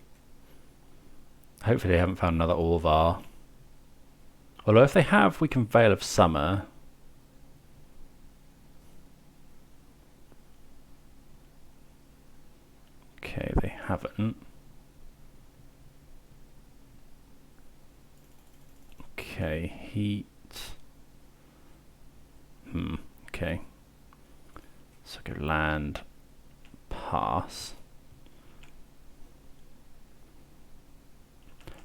Hopefully they haven't found another Orvar. Although if they have, we can Veil of Summer. Okay, they haven't. Okay, heat. Okay. So go land, pass.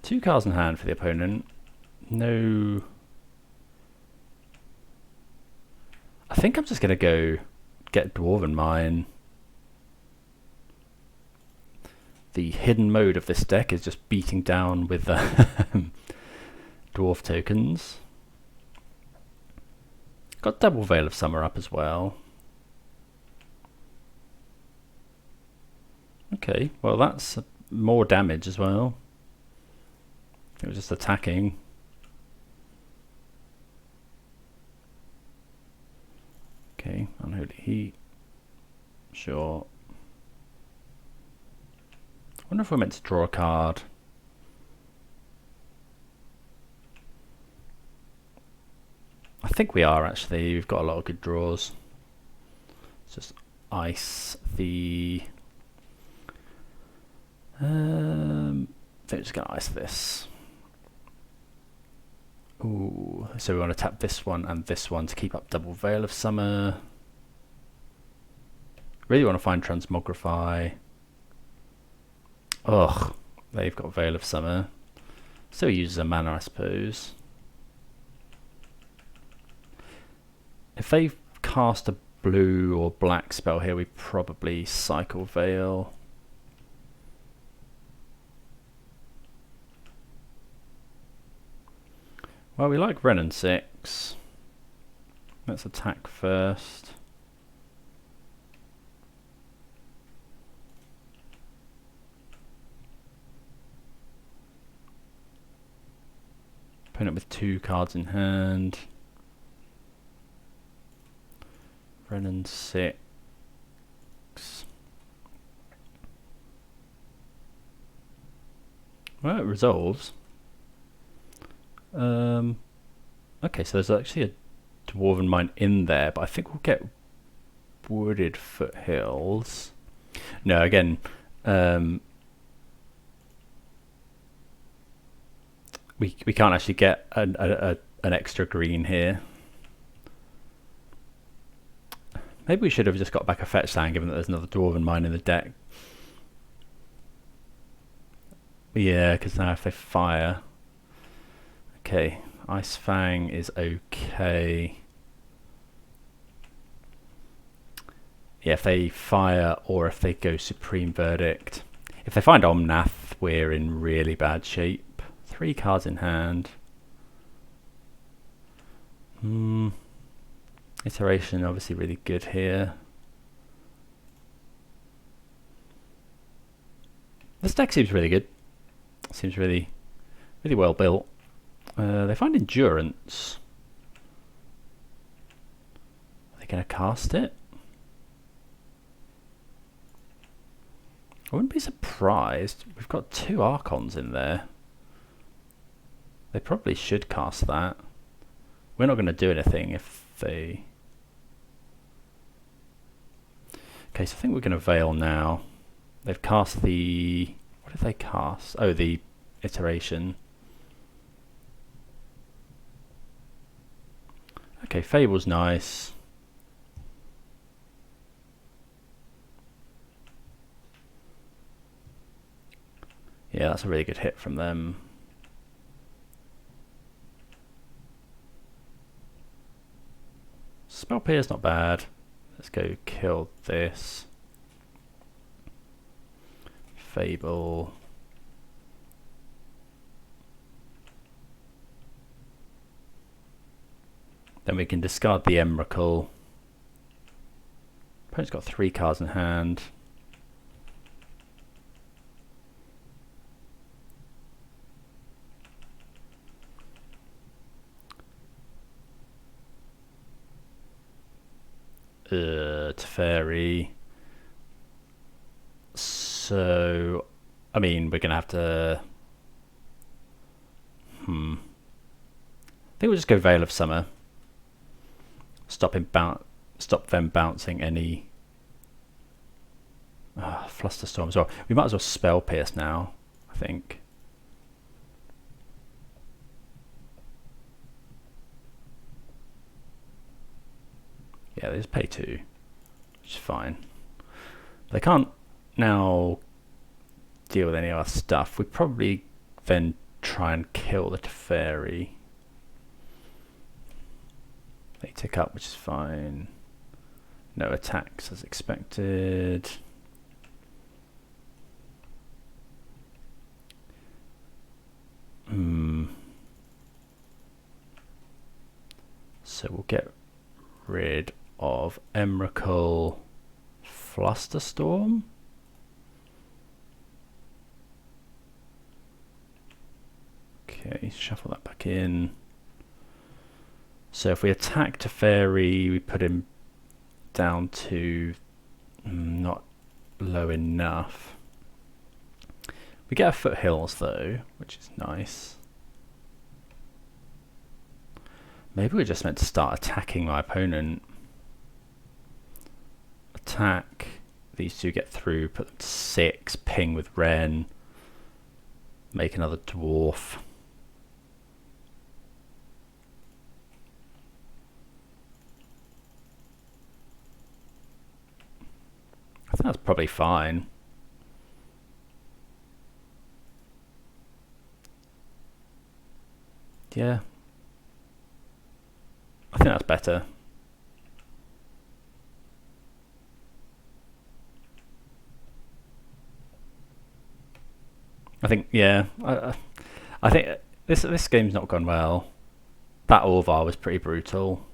2 cards in hand for the opponent. No. I think I'm just going to go get Dwarven Mine. The hidden mode of this deck is just beating down with dwarf tokens. Got double Veil of Summer up as well. Okay, well that's more damage as well. It was just attacking. Okay, unholy heat. Sure. I wonder if we're meant to draw a card. I think we are actually. We've got a lot of good draws. Let's just ice the. I think we're just gonna ice this. Ooh, so we want to tap this one and this one to keep up double Veil of Summer. Really want to find Transmogrify. Ugh, they've got Veil of Summer. So he uses a mana, I suppose. If they cast a blue or black spell here, we probably cycle Veil. Well, we like Ren and 6. Let's attack first. Opponent with 2 cards in hand. Ren and 6. Well, it resolves. Okay, so there's actually a Dwarven Mine in there, but I think we'll get Wooded Foothills. No, again, we can't actually get an extra green here. Maybe we should have just got back a fetch land, given that there's another Dwarven Mine in the deck. Yeah, because now if they fire... Okay, Ice Fang is okay. Yeah, if they fire or if they go Supreme Verdict. If they find Omnath, we're in really bad shape. 3 cards in hand. Iteration obviously really good here. This deck seems really good. Seems really well built. They find Endurance. Are they going to cast it? I wouldn't be surprised. We've got 2 archons in there. They probably should cast that. We're not going to do anything if they... Okay, so I think we're going to Veil now. They've cast the... What did they cast? Oh, the Iteration. Okay, Fable's nice. Yeah, that's a really good hit from them. Spell Pierce not bad. Let's go kill this. Fable. Then we can discard the Emrakul. Opponent's got 3 cards in hand. Teferi. So, I mean, we're gonna have to. I think we'll just go Veil of Summer. Stop them bouncing any Flusterstorm as well. We might as well Spell Pierce now, I think. Yeah, they just pay 2, which is fine. They can't now deal with any of our stuff. We probably then try and kill the Teferi. They tick up, which is fine. No attacks as expected. So we'll get rid of Emrakul, Flusterstorm. shuffle that back in. So if we attack Teferi, we put him down to not low enough. We get our foothills though, which is nice. Maybe we're just meant to start attacking my opponent. Attack, these two get through, put them to 6, ping with Ren, make another dwarf. I think that's probably fine. Yeah. I think that's better. I think, yeah. I think this game's not gone well. That Orvar was pretty brutal.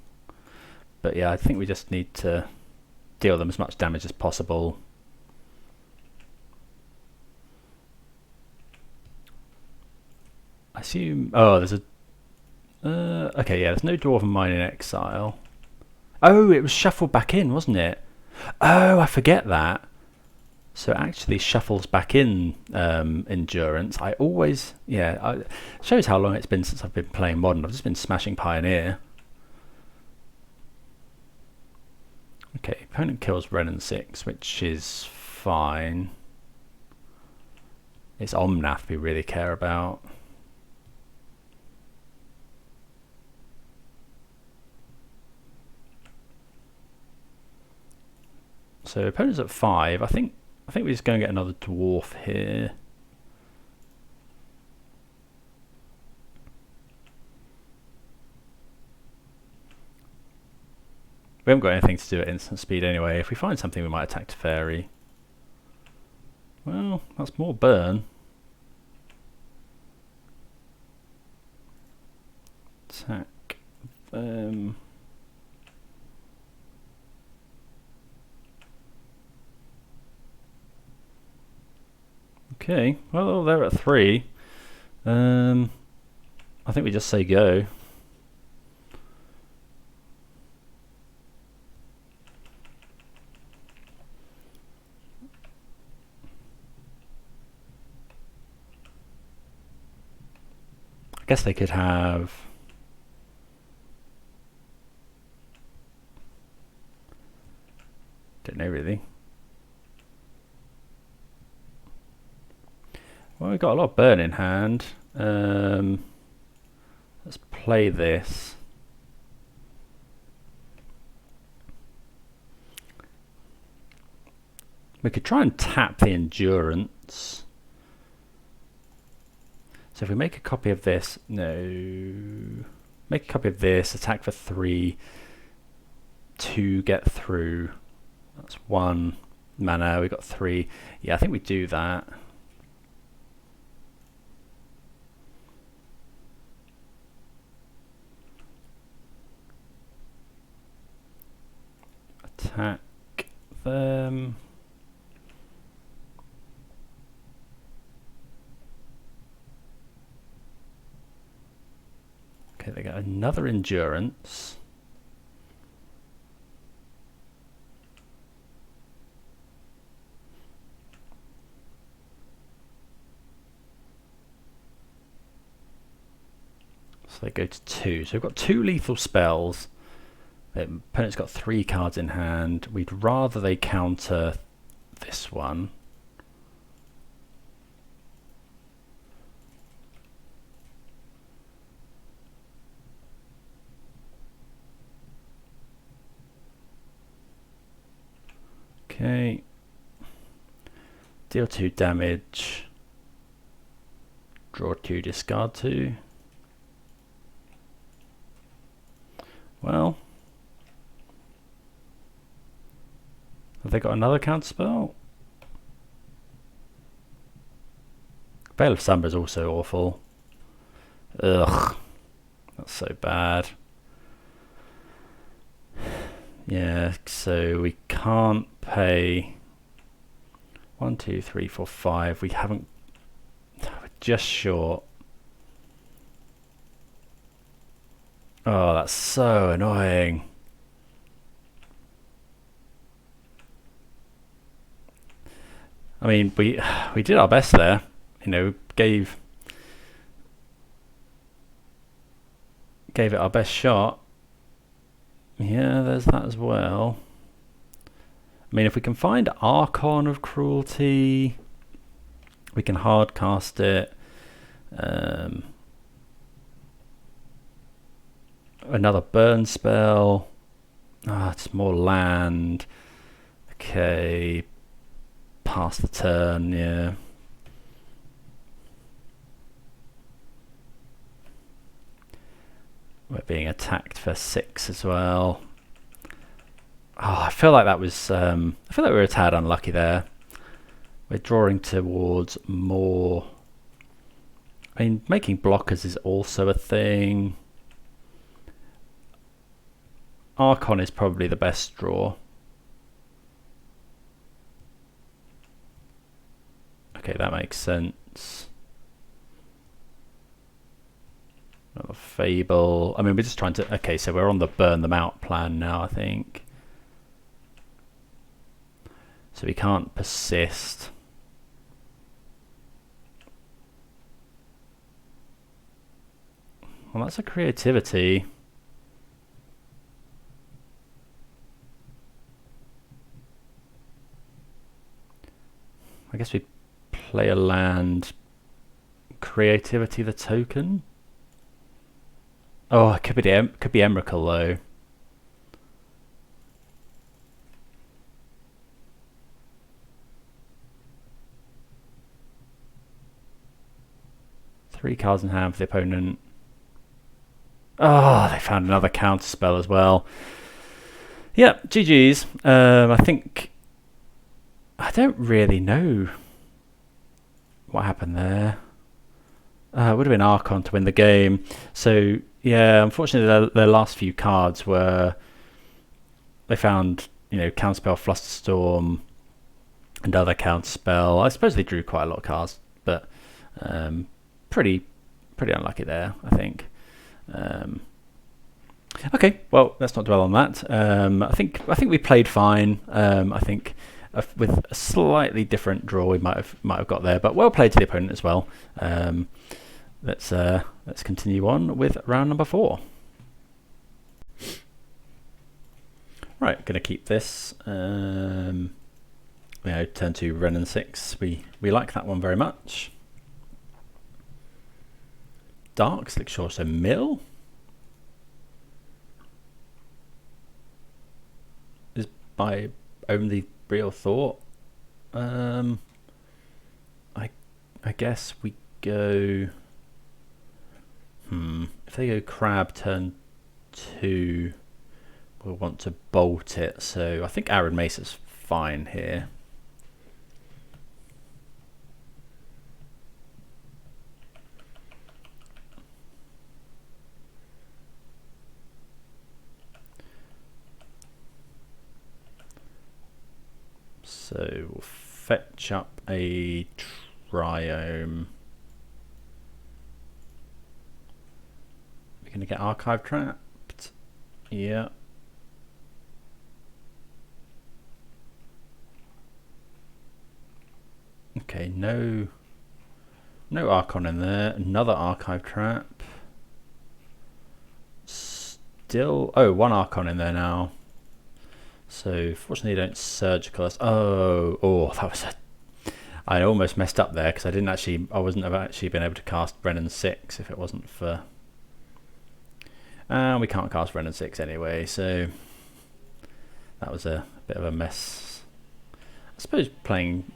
But yeah, I think we just need to deal them as much damage as possible. I assume... Oh, there's a... okay, yeah, there's no Dwarven Mine in Exile. Oh, it was shuffled back in, wasn't it? Oh, I forget that. So it actually shuffles back in Endurance. I always... Yeah, it shows how long it's been since I've been playing Modern. I've just been smashing Pioneer. Okay, opponent kills Ren and 6, which is fine. It's Omnath we really care about. So opponent's at 5. I think we're just going to get another dwarf here. We haven't got anything to do at instant speed anyway. If we find something, we might attack Teferi. Well, that's more burn. Attack them. Okay, well, they're at 3. I think we just say go. I guess they could have... Don't know really. Well, we've got a lot of burn in hand. Let's play this. We could try and tap the Endurance. So if we make a copy of this, make a copy of this, attack for 3, 2 get through. That's 1 mana, we got 3. Yeah, I think we do that. Attack them. Okay, they got another Endurance. So they go to 2. So we've got 2 lethal spells. The opponent's got 3 cards in hand. We'd rather they counter this one. Okay. Deal 2 damage. Draw 2, discard 2. Well, have they got another counterspell? Veil of Slumber is also awful. Ugh, that's so bad. Yeah, so we can't pay 1, 2, 3, 4, 5. We haven't. We're just short. Oh, that's so annoying. I mean, we did our best there. You know, gave it our best shot. Yeah, there's that as well. I mean, if we can find Archon of Cruelty, we can hard cast it. Another burn spell. Ah, it's more land. Okay. Pass the turn, yeah. We're being attacked for 6 as well. Oh, I feel like that was... I feel like we were a tad unlucky there. We're drawing towards more... I mean, making blockers is also a thing. Archon is probably the best draw. Okay, that makes sense. Another Fable. I mean, we're just trying to... Okay, so we're on the burn them out plan now, I think. So we can't persist. Well, that's a creativity. I guess we play a land. Creativity the token. Oh, it could be Emrakul though. Three cards in hand for the opponent. Oh, they found another counter spell as well. Yeah, GG's. I think... I don't really know what happened there. It would have been Archon to win the game. So, yeah, unfortunately, their last few cards were... They found, you know, counterspell, Flusterstorm, and other counterspell. I suppose they drew quite a lot of cards, but pretty unlucky there, I think. Okay, well, let's not dwell on that. I think we played fine. I think with a slightly different draw we might have got there, but well played to the opponent as well. Let's continue on with round number 4. Right, gonna keep this. You know, turn to Renin 6. We like that one very much. Dark, Slick Shore, so Mill is my only real thought. I guess we go. If they go Crab turn 2, we'll want to bolt it. So I think Arid Mace is fine here. So we'll fetch up a Triome. We're going to get Archive trapped. Yeah. Okay, no Archon in there. Another Archive trap. Still... Oh, one Archon in there now. So, fortunately, you don't surgical us. Oh, that was I almost messed up there because I wouldn't have actually been able to cast Renin 6 if it wasn't for... we can't cast Renin 6 anyway, so that was a bit of a mess. I suppose playing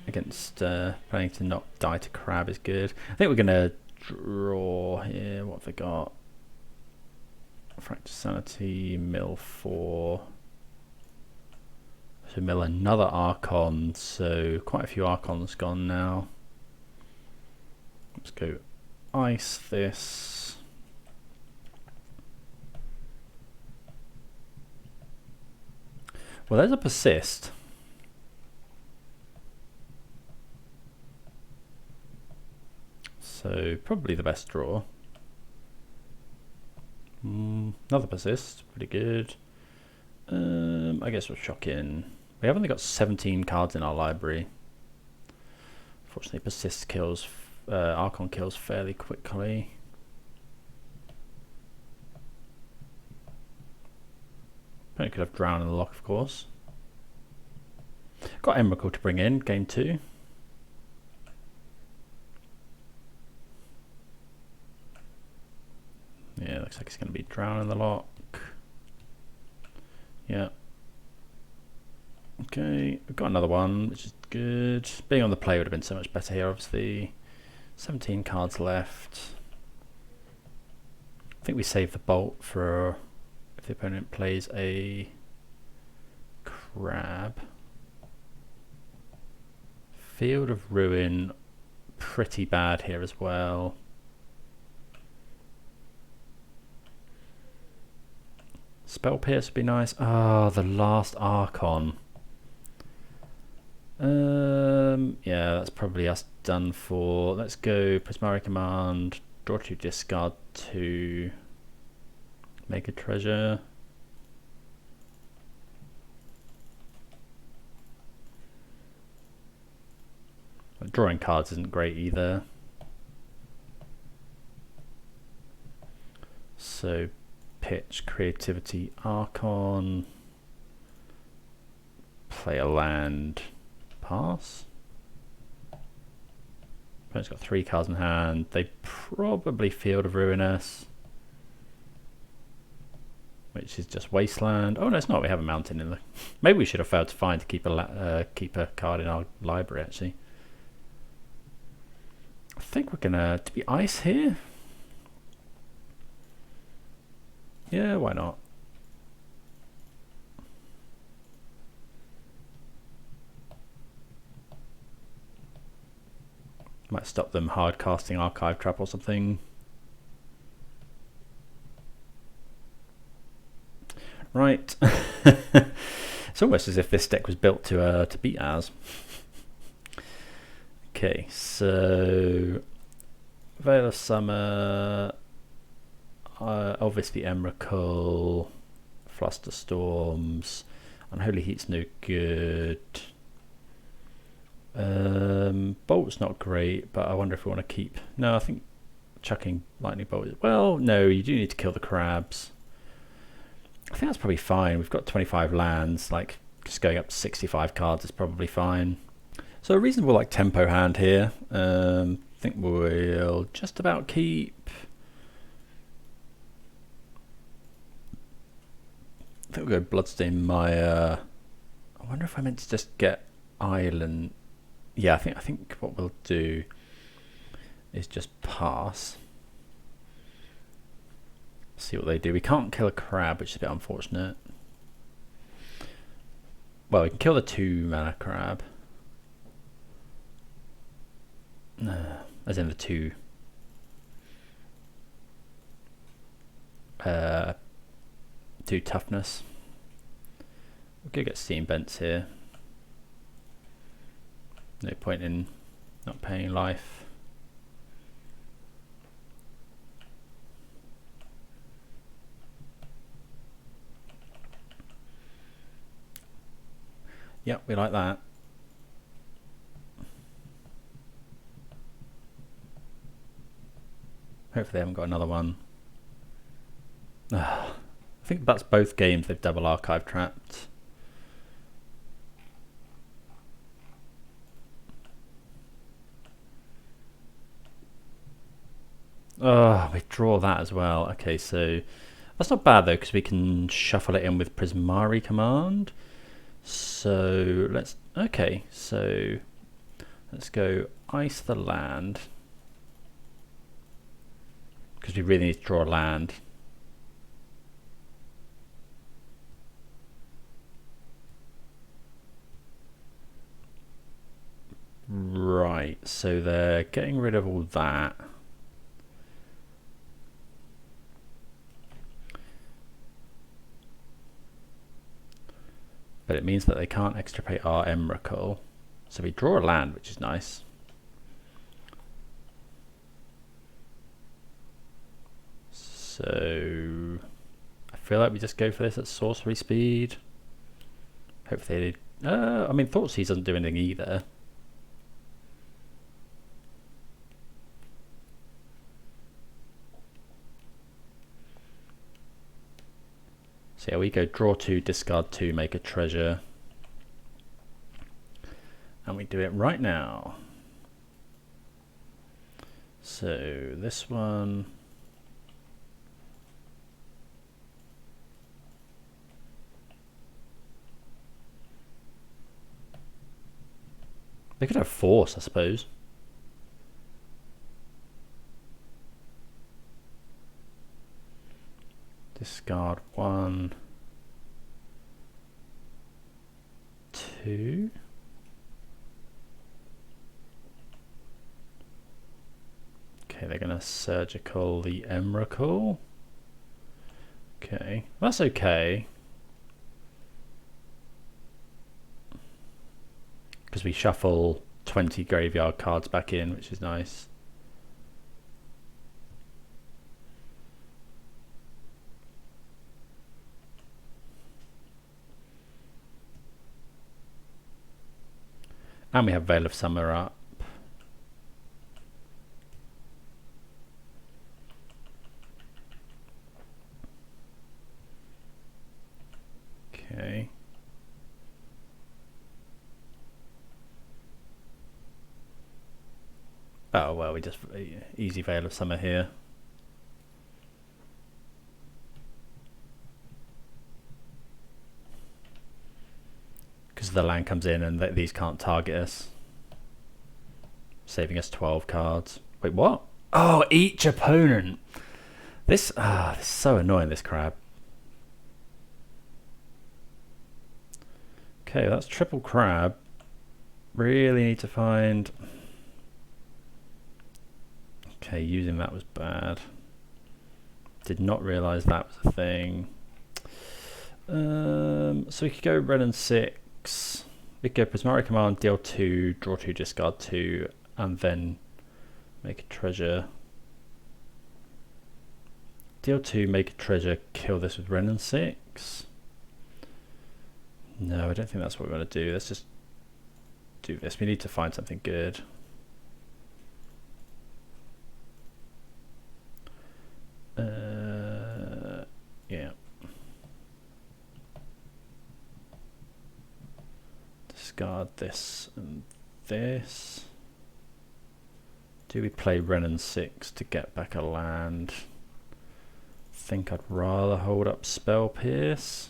against playing to not die to Crab is good. I think we're gonna draw here. What have they got? Fracture Sanity, Mill 4. So mill another Archon, so quite a few Archons gone now. Let's go ice this. Well, there's a persist. So probably the best draw. Another persist, pretty good. I guess we'll shock in. We have only got 17 cards in our library. Fortunately, persist kills, archon kills fairly quickly. Opponent could have drown in the lock, of course. Got Emrakul to bring in, game 2. Yeah, looks like it's going to be drown in the lock. Yeah. Okay, we've got another one, which is good. Being on the play would have been so much better here, obviously. 17 cards left. I think we save the bolt for if the opponent plays a crab. Field of Ruin, pretty bad here as well. Spell Pierce would be nice. Ah, the last Archon. Yeah, that's probably us done for. Let's go Prismari Command, draw 2, discard 2, make a treasure. Drawing cards isn't great either. So pitch, creativity, Archon, play a land, pass. Opponent's got 3 cards in hand. They probably Field of Ruinous, which is just Wasteland. Oh no, it's not. We have a mountain in the. Maybe we should have failed to find to keep a card in our library. Actually, I think we're gonna to be ice here. Yeah, why not? Might stop them hard casting Archive Trap or something. Right. It's almost as if this deck was built to beat ours. Okay, so Veil of Summer, obviously Emrakul, Flusterstorms, Unholy Heat's no good. Bolt's not great, but I wonder if we want to keep. No, I think chucking Lightning Bolt. Well, no, you do need to kill the crabs. I think that's probably fine. We've got 25 lands. Like just going up to 65 cards is probably fine. So a reasonable like tempo hand here. I think we'll just about keep. I think we'll go Bloodstain Mire. I wonder if I meant to just get Island. Yeah, I think what we'll do is just pass. See what they do. We can't kill a crab, which is a bit unfortunate. Well, we can kill the 2 mana crab. As in the 2. 2 toughness. We'll go get Steam Bents here. No point in not paying life. Yep, we like that. Hopefully they haven't got another one. I think that's both games they've double Archive trapped. Oh, we draw that as well. Okay, so that's not bad though, because we can shuffle it in with Prismari Command. So let's go ice the land, because we really need to draw a land. Right, so they're getting rid of all that. But it means that they can't extirpate our Emrakul. So we draw a land, which is nice. So I feel like we just go for this at sorcery speed. Hopefully they I mean, Thoughtseize doesn't do anything either. So yeah, we go draw 2, discard 2, make a treasure. And we do it right now. So this one. They could have force, I suppose. Discard 1, 2. Okay, they're going to surgical the Emrakul. Okay, that's okay. Because we shuffle 20 graveyard cards back in, which is nice. And we have Veil of Summer up. Okay. Oh well, we just easy Veil of Summer here. Because the land comes in and these can't target us. Saving us 12 cards. Wait, what? Oh, each opponent. This is so annoying, this crab. Okay, that's triple crab. Really need to find... Okay, using that was bad. Did not realise that was a thing. So we could go red and 6. We could go Prismari Command, deal 2, draw 2, discard 2, and then make a treasure. Deal 2, make a treasure, kill this with red and 6. No, I don't think that's what we want to do. Let's just do this. We need to find something good. Yeah. Discard this and this. Do we play Ren and 6 to get back a land? Think I'd rather hold up Spell Pierce.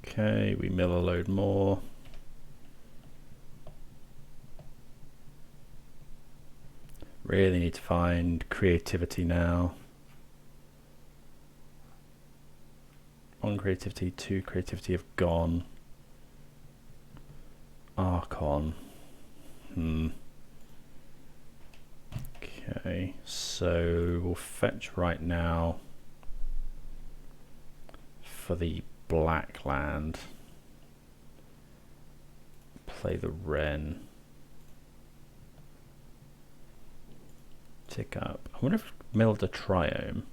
Okay, we mill a load more. Really need to find creativity now. 1 creativity, 2 creativity have gone. Archon. Okay, so we'll fetch right now for the black land. Play the Wren. Tick up. I wonder if milled a Triome.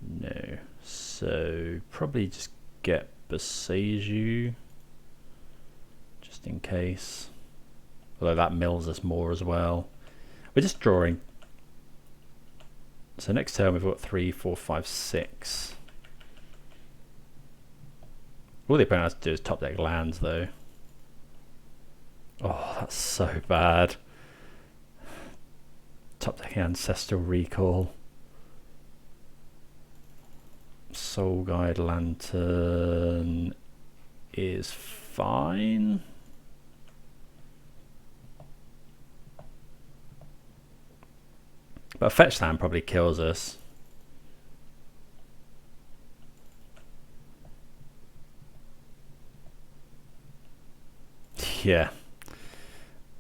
No. So probably just get Beseiju just in case. Although that mills us more as well. We're just drawing. So next turn we've got 3, 4, 5, 6. All the opponent has to do is top deck lands though. Oh, that's so bad. Top deck Ancestral Recall. Soul Guide Lantern is fine. But fetch land probably kills us. Yeah.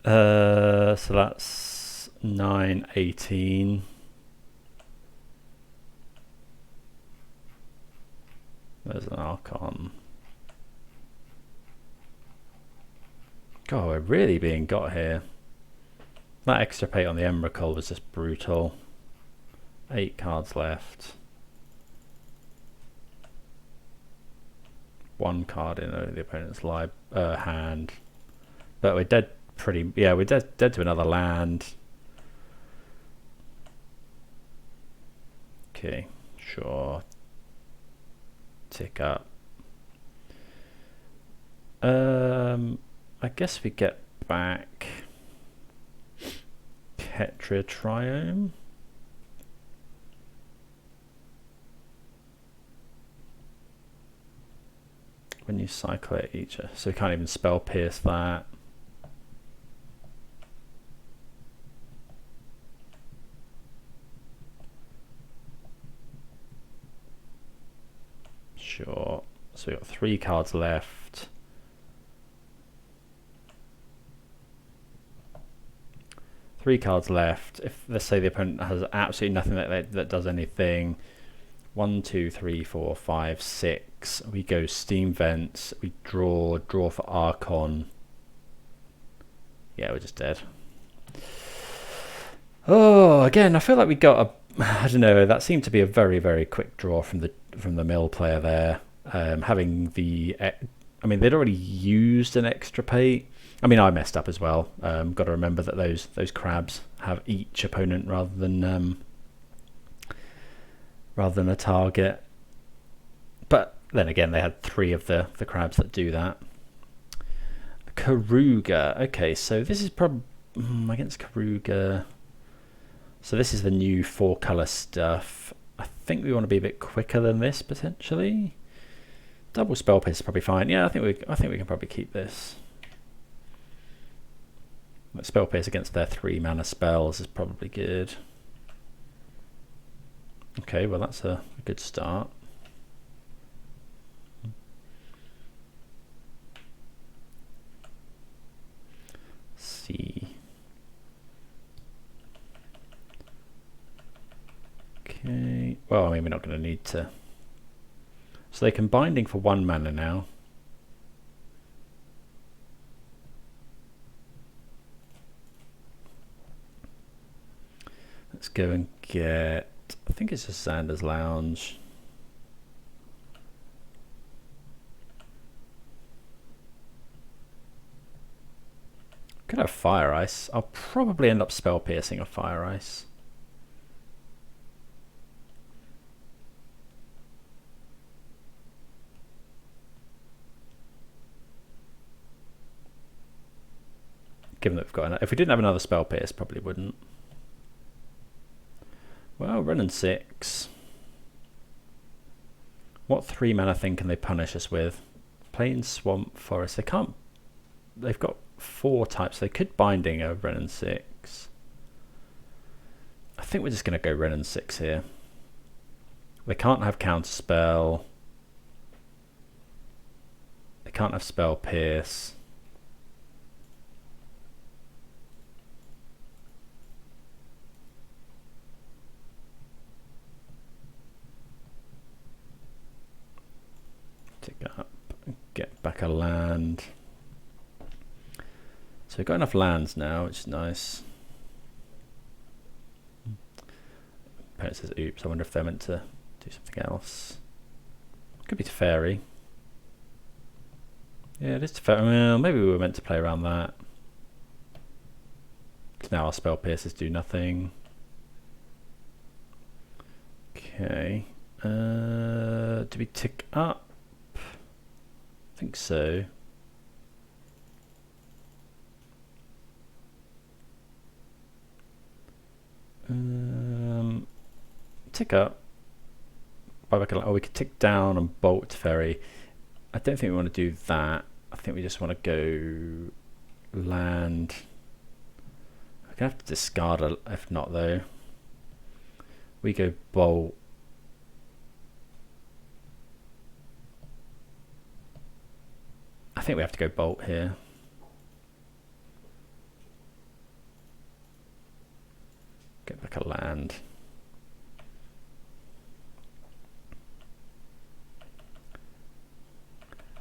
So that's 9, 18. There's an Archon. God, we're really being got here. That extra pay on the Emrakul was just brutal. 8 cards left. 1 card in the opponent's hand. But we're dead pretty... Yeah, we're dead to another land. Okay, sure. Tick up. I guess we get back Ketria Triome. When you cycle it each, so we can't even spell pierce that. Sure. So we've got 3 cards left. If let's say the opponent has absolutely nothing that does anything. 1, 2, 3, 4, 5, 6. We go Steam Vents. We draw for Archon. Yeah, we're just dead. Oh, again, I feel like we got a... I don't know. That seemed to be a very, very quick draw from the mill player there. Having the... I mean, they'd already used an extra pay. I mean, I messed up as well. Got to remember that those crabs have each opponent rather than a target. But then again, they had 3 of the crabs that do that. Karuga. Okay, so this is probably against Karuga. So this is the new 4-color stuff. I think we want to be a bit quicker than this potentially. Double spell pierce is probably fine. Yeah, I think we can probably keep this. Spell pierce against their 3 mana spells is probably good. Okay, well that's a good start. Let's see. Okay. Well, I mean, we're not going to need to. So they can binding for 1 mana now. Let's go and get... I think it's a Sanders Lounge. Could have Fire Ice. I'll probably end up spell piercing a Fire Ice. Given that we've got if we didn't have another spell pierce, probably wouldn't. Well, running 6. What 3 mana thing can they punish us with? Plain, Swamp, Forest. They can't. They've got 4 types. They could binding a running 6. I think we're just going to go running 6 here. They can't have counterspell. They can't have spell pierce. Tick up, get back a land. So we've got enough lands now, which is nice. Opponent says, oops, I wonder if they're meant to do something else. Could be Teferi. Yeah, it is Teferi. Well, maybe we were meant to play around that. Because now our spell pierces do nothing. Okay. Do we tick up? I think so. Tick up. Oh, we could tick down and bolt Teferi. I don't think we want to do that. I think we just want to go land. We're gonna have to discard a, if not though. We go bolt. I think we have to go bolt here. Get back a land.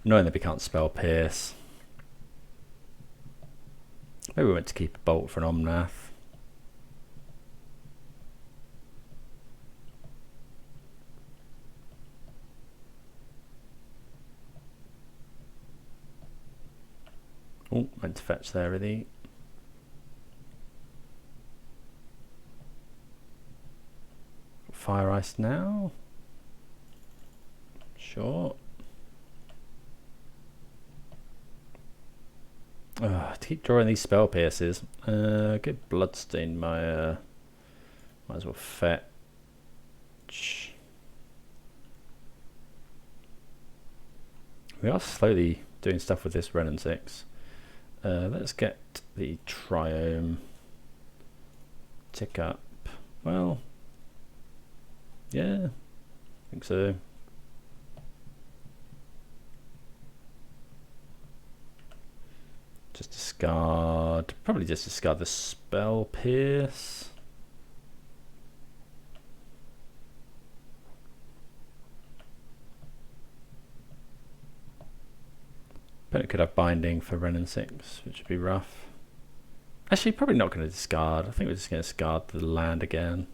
Knowing that we can't spell pierce. Maybe we went to keep a bolt for an Omnath. Oh, went to fetch there really. Fire Ice now. Sure. To keep drawing these spell pierces. Get Bloodstain my might as well fetch. We are slowly doing stuff with this Ren and 6. Let's get the Triome. Tick up. Well, yeah, I think so. Just discard, probably just discard the Spell Pierce. But it could have binding for Ren and 6, which would be rough. Actually, probably not going to discard. I think we're just going to discard the land again.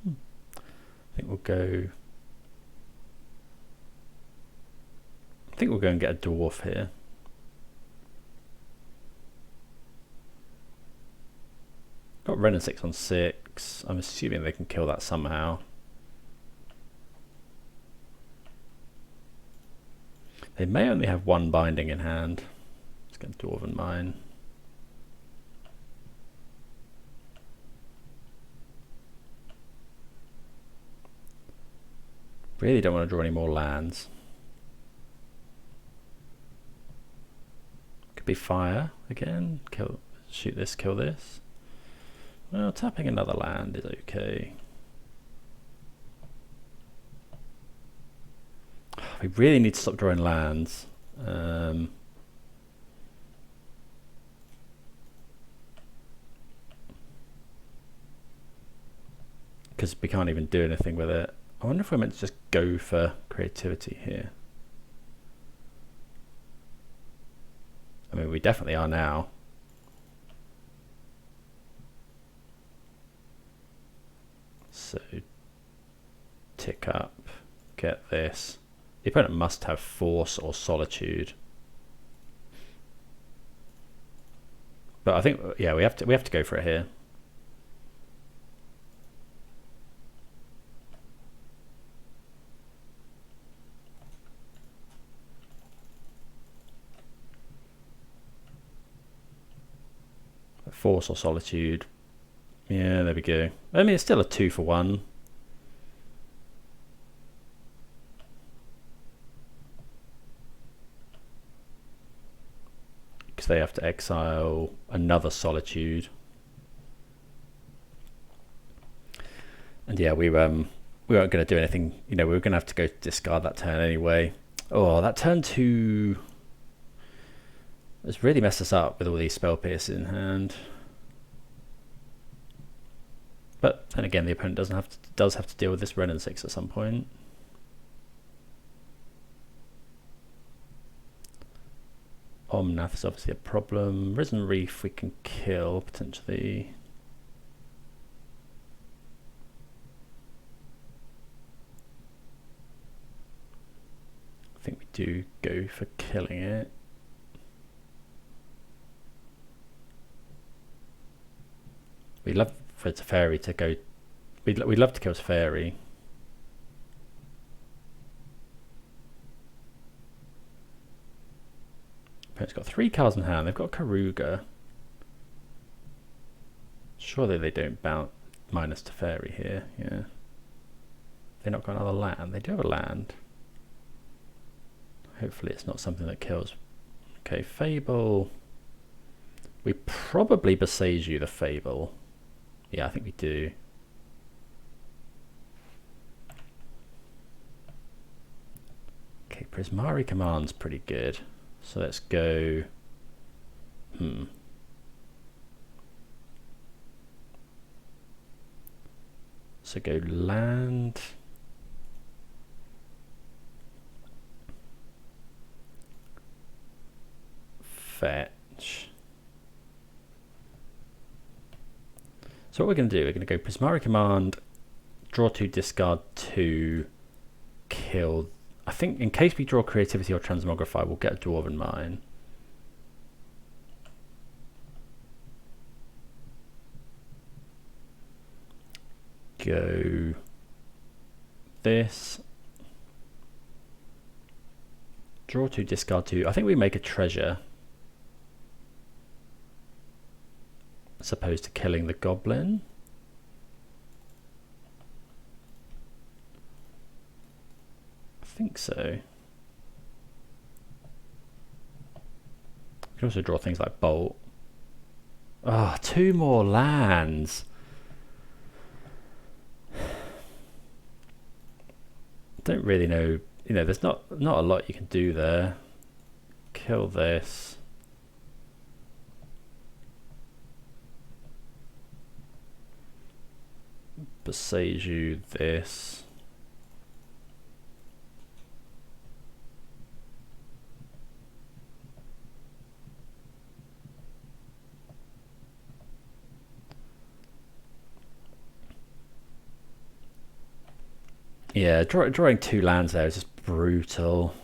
I think we'll go. I think we'll go and get a dwarf here. Got Ren and 6 on 6. I'm assuming they can kill that somehow. They may only have one binding in hand. Let's get Dwarven Mine. Really don't want to draw any more lands. Could be fire again. Kill, shoot this, kill this. Well, tapping another land is okay. We really need to stop drawing lands. Because we can't even do anything with it. I wonder if we're meant to just go for creativity here. I mean, we definitely are now. So, tick up, get this. The opponent must have Force or Solitude. But I think, yeah, we have to go for it here. Force or Solitude. Yeah, there we go. I mean, it's still a 2 for 1. Because they have to exile another Solitude. And yeah, we weren't going to do anything. You know, we were going to have to go discard that turn anyway. Oh, that turn 2 has really messed us up with all these spell pierces in hand. But then again, the opponent does have to deal with this Ren and 6 at some point. Omnath is obviously a problem. Risen Reef we can kill potentially. I think we do go for killing it. We love for Teferi to go. We'd love to kill Teferi. Opponent's got 3 cards in hand. They've got Karuga. Surely they don't bounce minus Teferi here. Yeah. They've not got another land. They do have a land. Hopefully it's not something that kills. Okay, Fable. We probably Beseiju the Fable. Yeah, I think we do. Okay, Prismari Command's pretty good. So let's go. So So go land. Fetch. So what we're going to do, we're going to go Prismari command, draw 2, discard 2, kill. I think in case we draw Creativity or Transmogrify, we'll get a Dwarven Mine. Go this. Draw 2, discard 2. I think we make a treasure, as opposed to killing the goblin. I think so. You can also draw things like bolt. Ah, 2 more lands. Don't really know. You know, there's not a lot you can do there. Kill this. Beseiju this. Yeah, drawing 2 lands there is just brutal.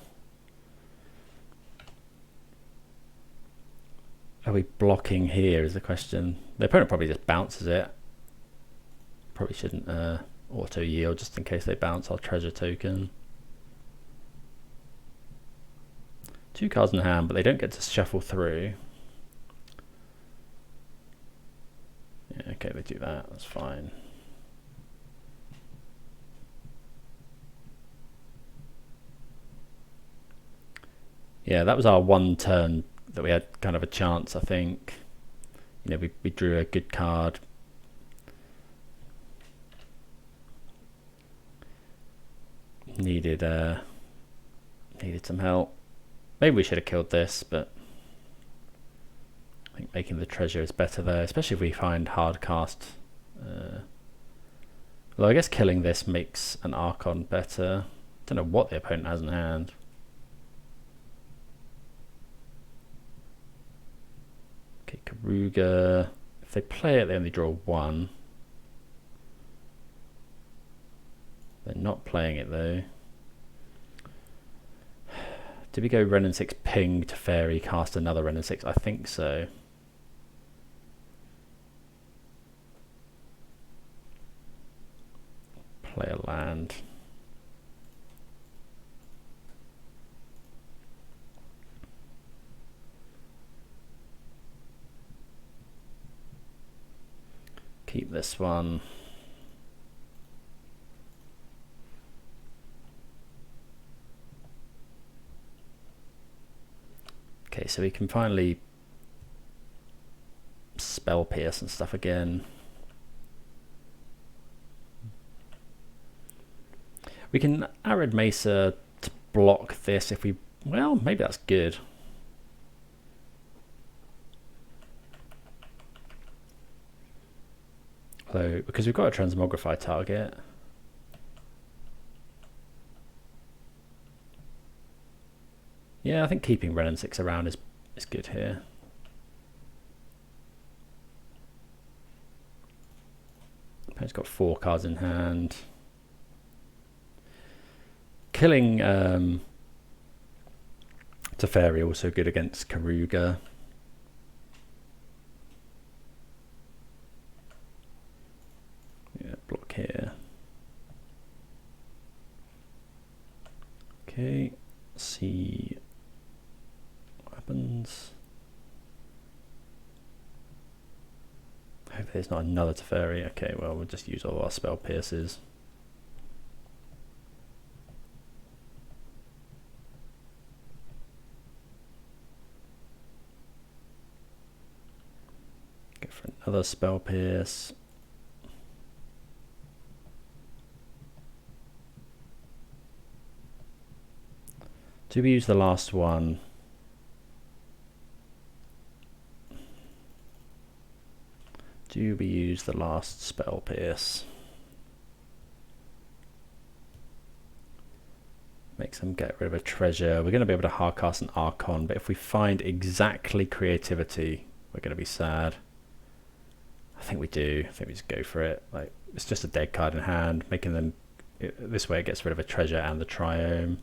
Are we blocking here is the question. The opponent probably just bounces it. Probably shouldn't auto yield just in case they bounce our treasure token. 2 cards in hand, but they don't get to shuffle through. Yeah, okay, they do that. That's fine. Yeah, that was our one turn that we had kind of a chance, I think. You know, we drew a good card. Needed some help. Maybe we should have killed this, but I think making the treasure is better there, especially if we find hard cast. Well, I guess killing this makes an archon better. Don't know what the opponent has in hand. Okay, Karuga. If they play it, they only draw 1. They're not playing it though. Did we go Ren and 6 ping to fairy, cast another Ren and 6? I think so. Play a land. Keep this one. Okay, so we can finally spell pierce and stuff again. We can Arid Mesa to block this if we... Well, maybe that's good. Although, because we've got a Transmogrify target. Yeah, I think keeping Ren and 6 around is good here. Opponent's got 4 cards in hand. Killing Teferi also good against Karuga. Yeah, block here. Okay, see what happens. Hopefully there's not another Teferi. Okay, well, we'll just use all our spell pierces. Go for another spell pierce. Do we use the last one? Do we use the last spell pierce? makes them get rid of a treasure. We're going to be able to hard cast an archon, but if we find exactly creativity, we're going to be sad. I think we do. I think we just go for it. Like, it's just a dead card in hand, making them this way. It gets rid of a treasure and the triome.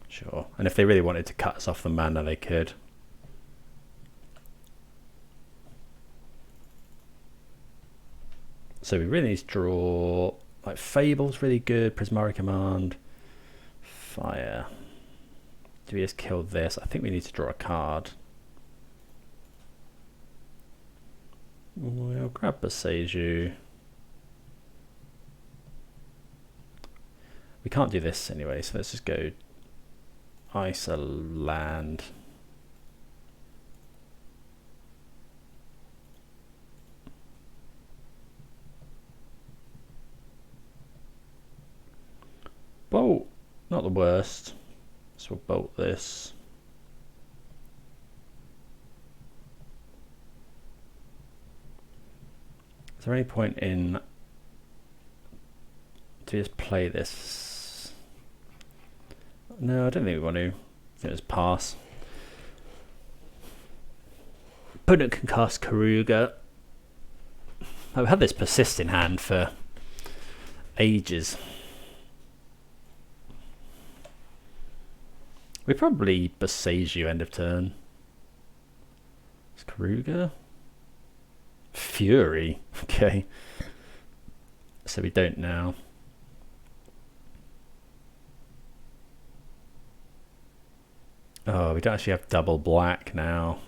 Sure. And if they really wanted to cut us off the mana, they could. So we really need to draw, like, Fable's really good, Prismari Command, Fire. Do we just kill this? I think we need to draw a card. We'll grab Boseiju. We can't do this anyway, so let's just go Ice a land. Bolt, not the worst. So we'll bolt this. Is there any point in to just play this? No, I don't think we want to. Just pass. Opponent can cast Karuga. I've had this persist in hand for ages. We probably Boseiju end of turn. It's Karuga. Fury. Okay. So we don't now. Oh, we don't actually have double black now.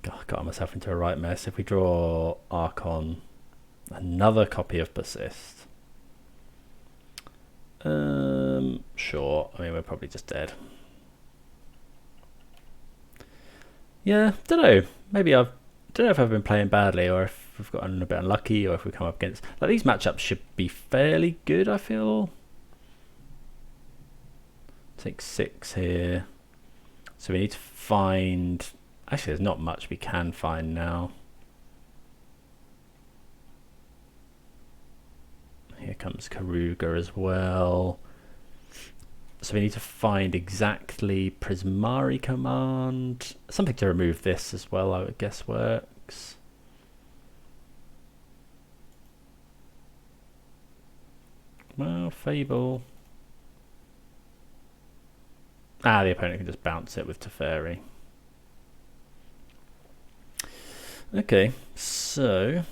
God, I got myself into a right mess. If we draw Archon, another copy of Persist. Sure. I mean, we're probably just dead. Yeah, don't know. Maybe don't know if I've been playing badly, or if we've gotten a bit unlucky, or if we come up against, like, these matchups should be fairly good, I feel. Take 6 here. So we need to find, actually there's not much we can find now. Here comes Karuga as well. So we need to find exactly Prismari Command. Something to remove this as well, I would guess works. Well, Fable. Ah, the opponent can just bounce it with Teferi. Okay, so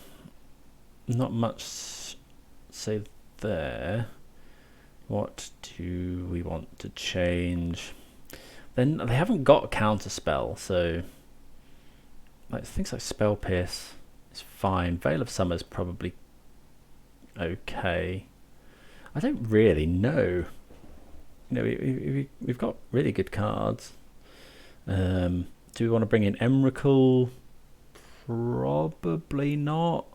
not much to say there. What do we want to change? Then they haven't got a counter spell, so like things like Spell Pierce is fine. Veil of Summer is probably okay. I don't really know. You know, we've got really good cards. Do we want to bring in Emrakul? Probably not.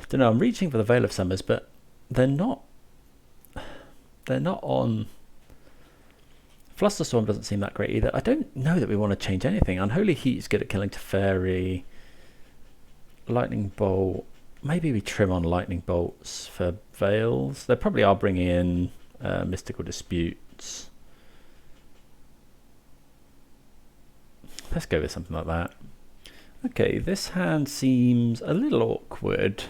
Don't know. I'm reaching for the Veil of Summers, but they're not. They're not on. Flusterstorm doesn't seem that great either. I don't know that we want to change anything. Unholy Heat's good at killing Teferi. Lightning Bolt. Maybe we trim on Lightning Bolts for Veils. They probably are bringing in Mystical Disputes. Let's go with something like that. Okay, this hand seems a little awkward.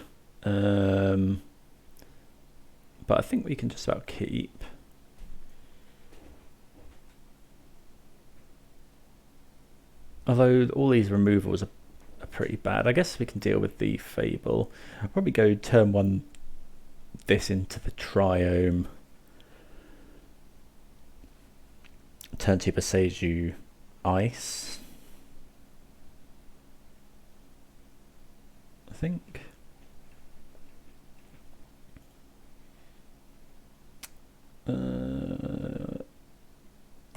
But I think we can just about keep. Although all these removals are pretty bad. I guess we can deal with the Fable. I'll probably go turn 1 this into the Triome. Turn 2 Boseiju Ice. I think.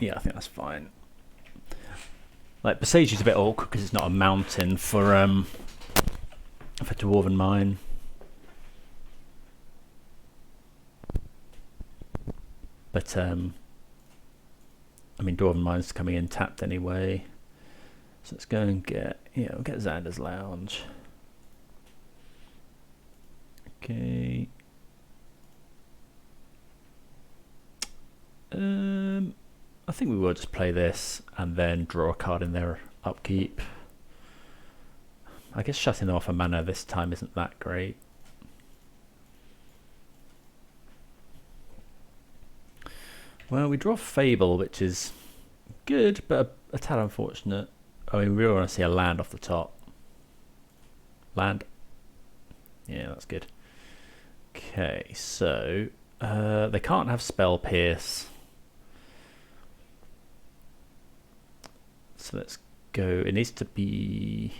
Yeah, I think that's fine. Like, Boseiju's a bit awkward because it's not a mountain for Dwarven Mine. But I mean, Dwarven Mine's coming in tapped anyway. So let's go and get, yeah, we'll get Xander's Lounge. Okay. I think we will just play this and then draw a card in their upkeep. I guess shutting off a mana this time isn't that great. Well, we draw Fable, which is good, but a tad unfortunate. I mean, we really want to see a land off the top. Land. Yeah, that's good. Okay, so they can't have Spell Pierce. So let's go. It needs to be.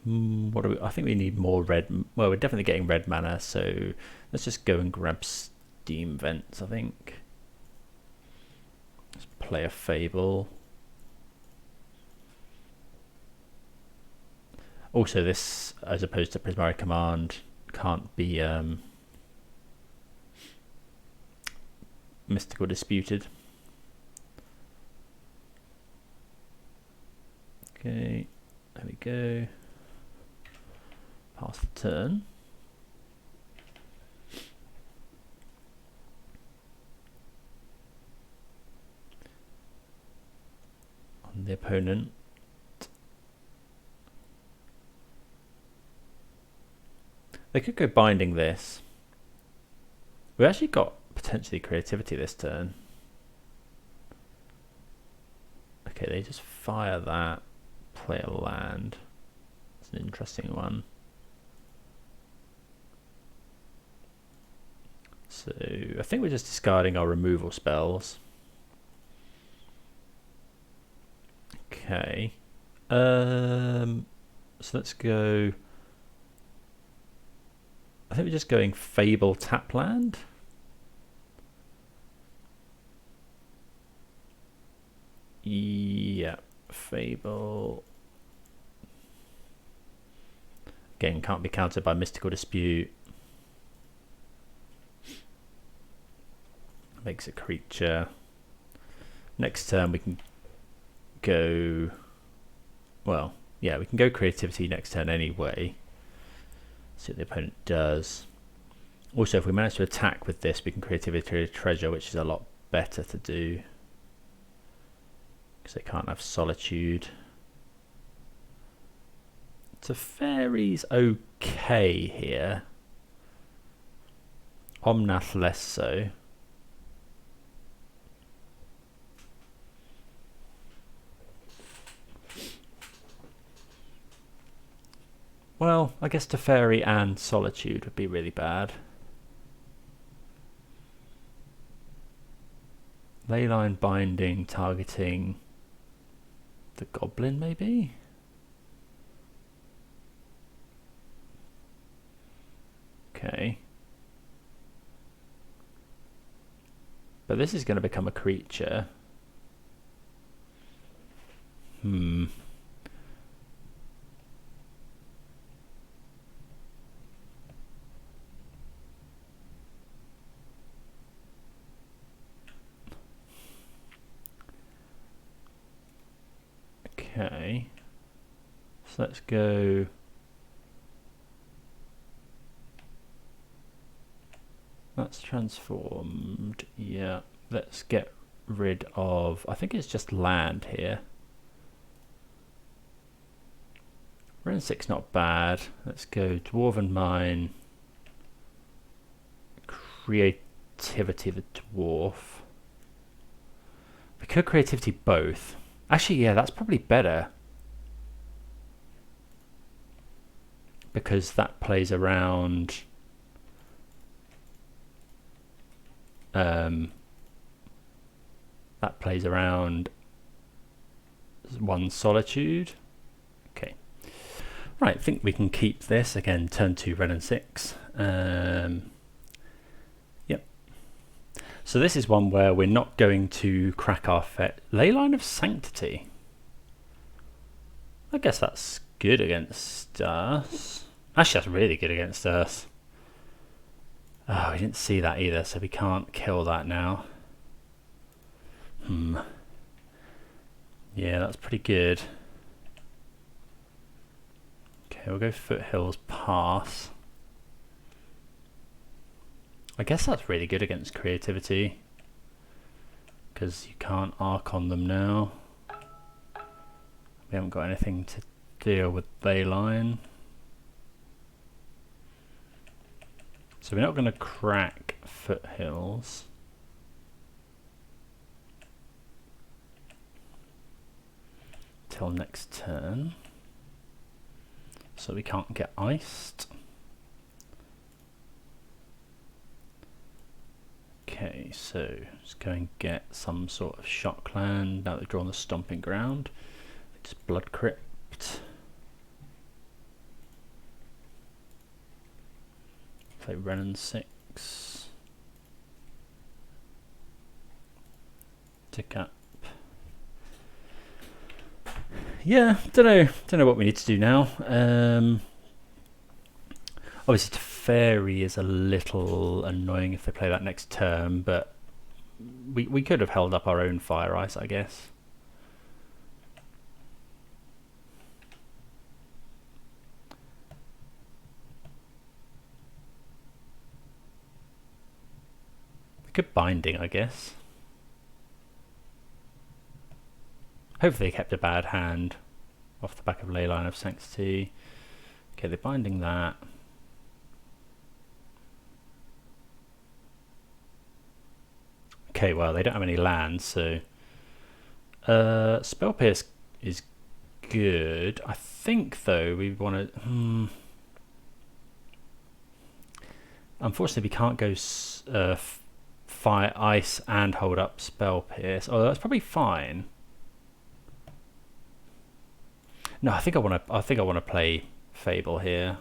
What do we? I think we need more red. Well, we're definitely getting red mana, so let's just go and grab Steam Vents, I think. Let's play a Fable. Also, this, as opposed to Prismari Command, can't be Mystical Disputed. Okay, there we go. Pass the turn. On the opponent. They could go binding this. We actually got potentially creativity this turn. Okay, they just fire that. Play a land. It's an interesting one. So I think we're just discarding our removal spells. Okay. So let's go. I think we're just going Fable Tapland. Yeah, Fable. Again, can't be countered by Mystical Dispute. Makes a creature. Next turn we can go. Well, yeah, we can go creativity next turn anyway. See what the opponent does. Also, if we manage to attack with this, we can creativity treasure, which is a lot better to do because they can't have solitude. So Fairy's okay here. Omnath less so. Well, I guess Teferi and Solitude would be really bad. Leyline Binding targeting the Goblin, maybe? Okay. But this is going to become a creature. Okay, so let's go. That's transformed. Yeah, let's get rid of. I think it's just land here. Ren 6 not bad. Let's go Dwarven Mine. Creativity the Dwarf. We could creativity both. Actually, yeah, that's probably better. Because that plays around one solitude. Okay. Right, I think we can keep this. Again, turn 2 red and 6. Yep. So this is one where we're not going to crack our fet. Leyline of Sanctity. I guess that's good against us. Actually, that's really good against us. Oh, we didn't see that either, so we can't kill that now. Yeah, that's pretty good. Okay, we'll go Foothills Pass. I guess that's really good against Creativity, because you can't archon them now. We haven't got anything to deal with Bayline. So we're not going to crack Foothills. Till next turn. So we can't get iced. Okay, so let's go and get some sort of shock land. Now they've drawn the Stomping Ground. Just Blood Crypt. Play Renin 6. Tick up. Yeah, don't know what we need to do now. Obviously Teferi is a little annoying if they play that next turn, but we could have held up our own Fire Ice, I guess. We could Binding, I guess. Hopefully they kept a bad hand off the back of Leyline of Sanctity. Okay, they're binding that. Okay, well, they don't have any lands, so Spell Pierce is good. I think, though, we want to... Unfortunately, we can't go Fire, Ice, and hold up Spell Pierce. Oh, that's probably fine. No, I think I want to play Fable here.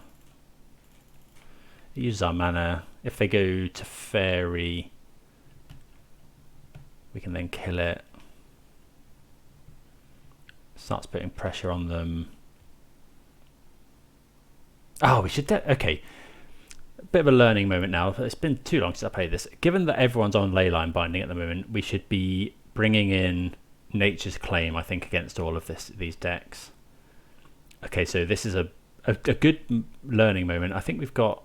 Use our mana. If they go to Fairy, we can then kill it. Starts putting pressure on them. Oh, we should... okay. Bit of a learning moment now. It's been too long since I played this. Given that everyone's on Leyline Binding at the moment, we should be bringing in Nature's Claim, I think, against all of these decks. Okay, so this is a good learning moment. I think we've got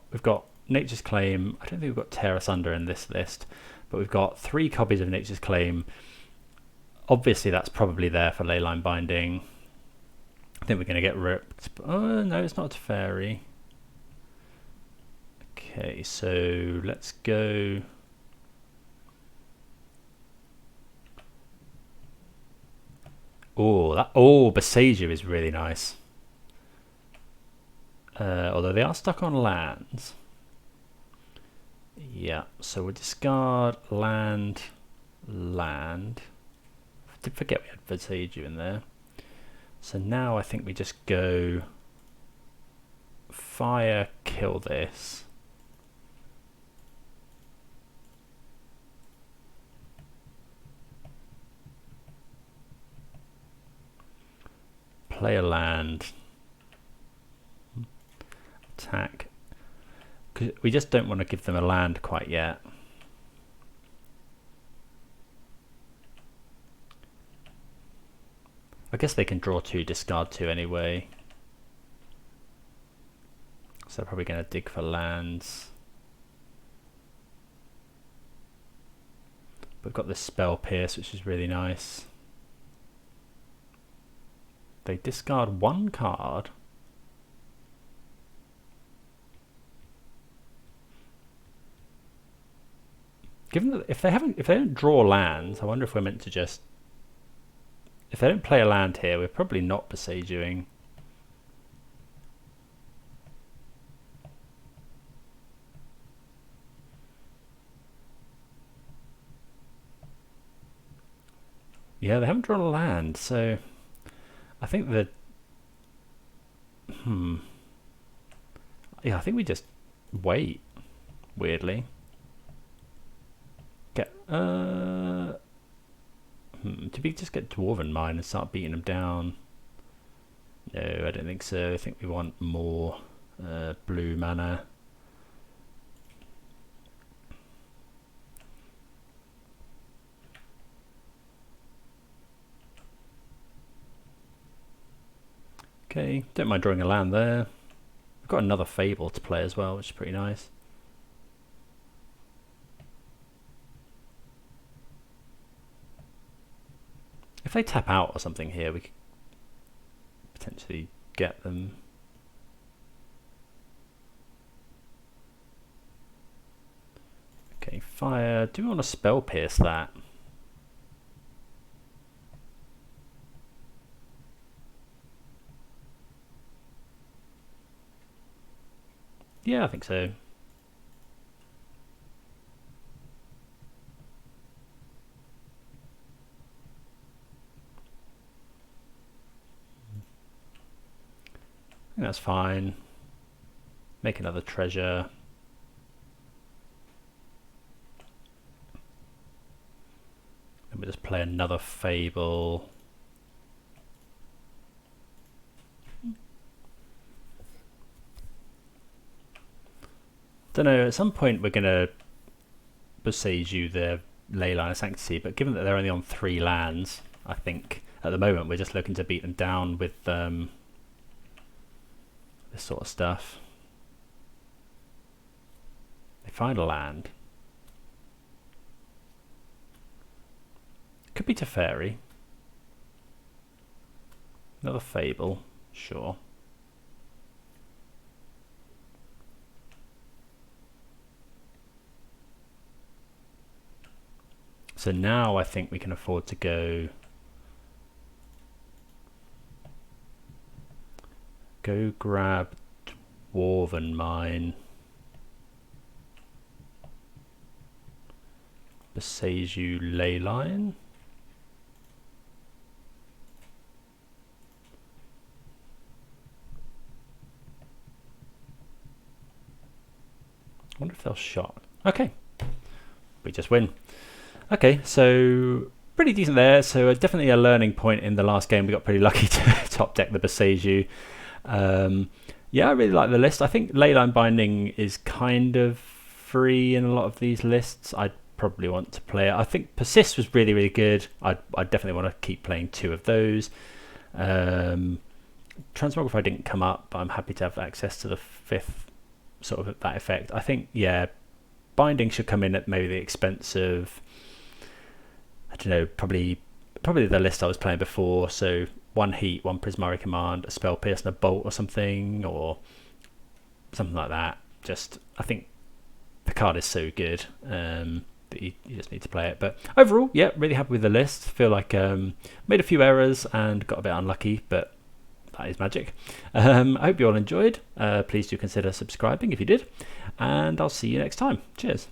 Nature's Claim. I don't think we've got Tear Asunder in this list, but we've got 3 copies of Nature's Claim. Obviously, that's probably there for Leyline Binding. I think we're going to get ripped. Oh, no, it's not a Fairy. Okay, so let's go... Oh, Besieger is really nice. Although they are stuck on lands. Yeah, so we'll discard land. I did forget we had Besieger in there. So now I think we just go fire, kill this. Play a land. Attack. 'Cause we just don't want to give them a land quite yet. I guess they can draw 2, discard 2 anyway. So they're probably going to dig for lands. We've got this Spell Pierce, which is really nice. They discard 1 card. Given that if they don't draw lands, I wonder if we're meant to just... If they don't play a land here, we're probably not Besieging. Yeah, they haven't drawn a land, so I think that... Yeah, I think we just wait, weirdly. Did we just get Dwarven Mine and start beating them down? No, I don't think so. I think we want more blue mana. Okay, don't mind drawing a land there. We've got another Fable to play as well, which is pretty nice. If they tap out or something here, we could potentially get them. Okay, fire. Do we want to spell pierce that? Yeah, I think so. I think that's fine. Make another treasure. And we'll just play another Fable. Don't know, at some point we're going to besiege you the Leyline of Sanctity, but given that they're only on 3 lands, I think at the moment we're just looking to beat them down with this sort of stuff. They find a land. Could be Teferi. Another Fable, sure. So now I think we can afford to go grab Dwarven Mine, Beseju Leyline. I wonder if they'll shot. Okay, we just win. Okay, so pretty decent there. So definitely a learning point in the last game. We got pretty lucky to top deck the Beseju. Yeah, I really like the list. I think Leyline Binding is kind of free in a lot of these lists. I'd probably want to play it. I think Persist was really, really good. I definitely want to keep playing 2 of those. Transmogrify didn't come up, but I'm happy to have access to the 5th sort of that effect. I think, yeah, Binding should come in at maybe the expense of, I don't know, probably the list I was playing before. So 1 heat, 1 Prismari Command, a Spell Pierce and a Bolt or something like that. Just, I think the card is so good that you just need to play it. But overall, yeah, really happy with the list. Feel like made a few errors and got a bit unlucky, but that is magic. I hope you all enjoyed. Please do consider subscribing if you did, and I'll see you next time. Cheers.